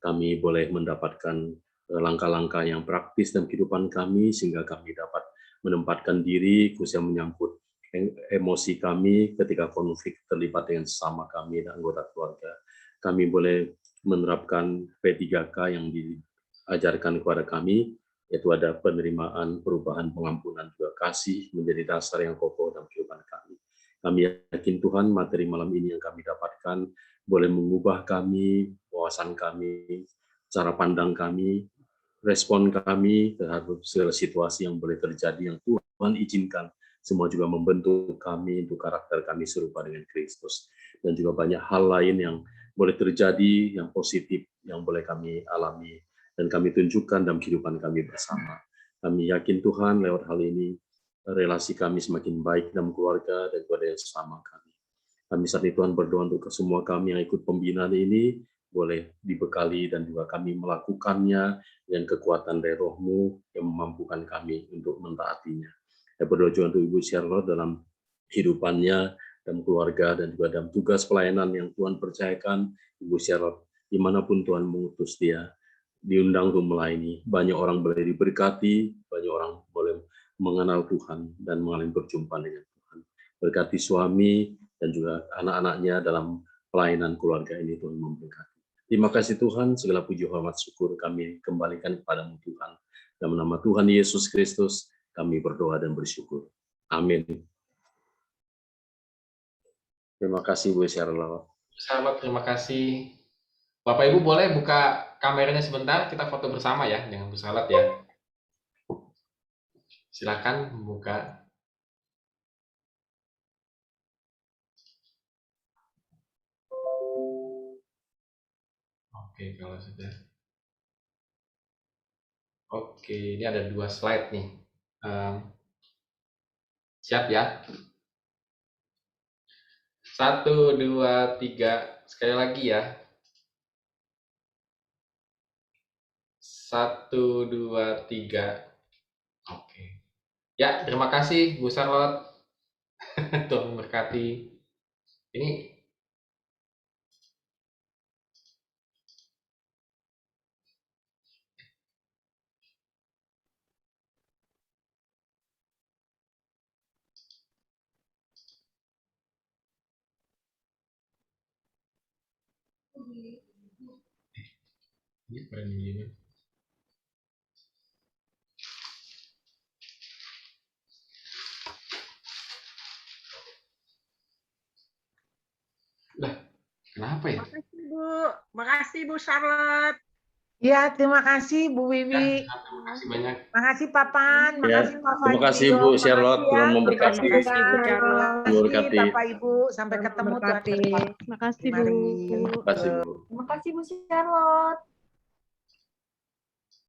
kami boleh mendapatkan langkah-langkah yang praktis dalam kehidupan kami sehingga kami dapat menempatkan diri khususnya menyangkut emosi kami ketika konflik terlibat dengan sesama kami dan anggota keluarga. Kami boleh menerapkan P3K yang diajarkan kepada kami, yaitu ada penerimaan, perubahan, pengampunan, juga kasih menjadi dasar yang kokoh dalam kehidupan kami. Kami yakin Tuhan materi malam ini yang kami dapatkan boleh mengubah kami, wawasan kami, cara pandang kami, respon kami terhadap segala situasi yang boleh terjadi yang Tuhan izinkan. Semua juga membentuk kami untuk karakter kami serupa dengan Kristus. Dan juga banyak hal lain yang boleh terjadi, yang positif, yang boleh kami alami. Dan kami tunjukkan dalam kehidupan kami bersama. Kami yakin Tuhan lewat hal ini, relasi kami semakin baik dalam keluarga dan kepada yang sesama kami. Kami saat ini Tuhan berdoa untuk semua kami yang ikut pembinaan ini, boleh dibekali dan juga kami melakukannya dengan kekuatan dari Roh-Mu yang memampukan kami untuk mentaatinya. Saya berdoa juga untuk Ibu Charlotte dalam kehidupannya, dalam keluarga, dan juga dalam tugas pelayanan yang Tuhan percayakan. Ibu Charlotte, dimanapun Tuhan mengutus dia, diundang untuk melayani. Banyak orang boleh diberkati, banyak orang boleh mengenal Tuhan dan mengalami berjumpa dengan Tuhan. Berkati suami dan juga anak-anaknya dalam pelayanan keluarga ini, Tuhan memberkati. Terima kasih Tuhan, segala puji hormat syukur kami kembalikan kepadamu Tuhan. Dalam nama Tuhan Yesus Kristus, kami berdoa dan bersyukur. Amin. Terima kasih Bu Charlotte. Sahabat, terima kasih. Bapak Ibu boleh buka kameranya sebentar, kita foto bersama ya dengan Bu Charlotte ya. Silakan membuka. Oke, kalau sudah. Oke, ini ada 2 slide nih. Siap ya? 1, 2, 3. Sekali lagi ya. 1, 2, 3. Oke. Ya, terima kasih Bu Charlotte. Tuhan memberkati. Ini keren gini. Lah, kenapa ya? Makasih Bu Charlotte. Ya, terima kasih Bu Ya, Wiwi. terima kasih banyak. Makasih Papan, Ya, makasih Pak terima kasih Fadil, Bu Charlotte, makasih Tuhan ya. memberkati. Terima kasih Bu Charlotte. Terima kasih Memberkati. Bapak Ibu, sampai ketemu Tuhan. Terima kasih Bu. Mari. Terima kasih Bu. Terima kasih Bu Charlotte.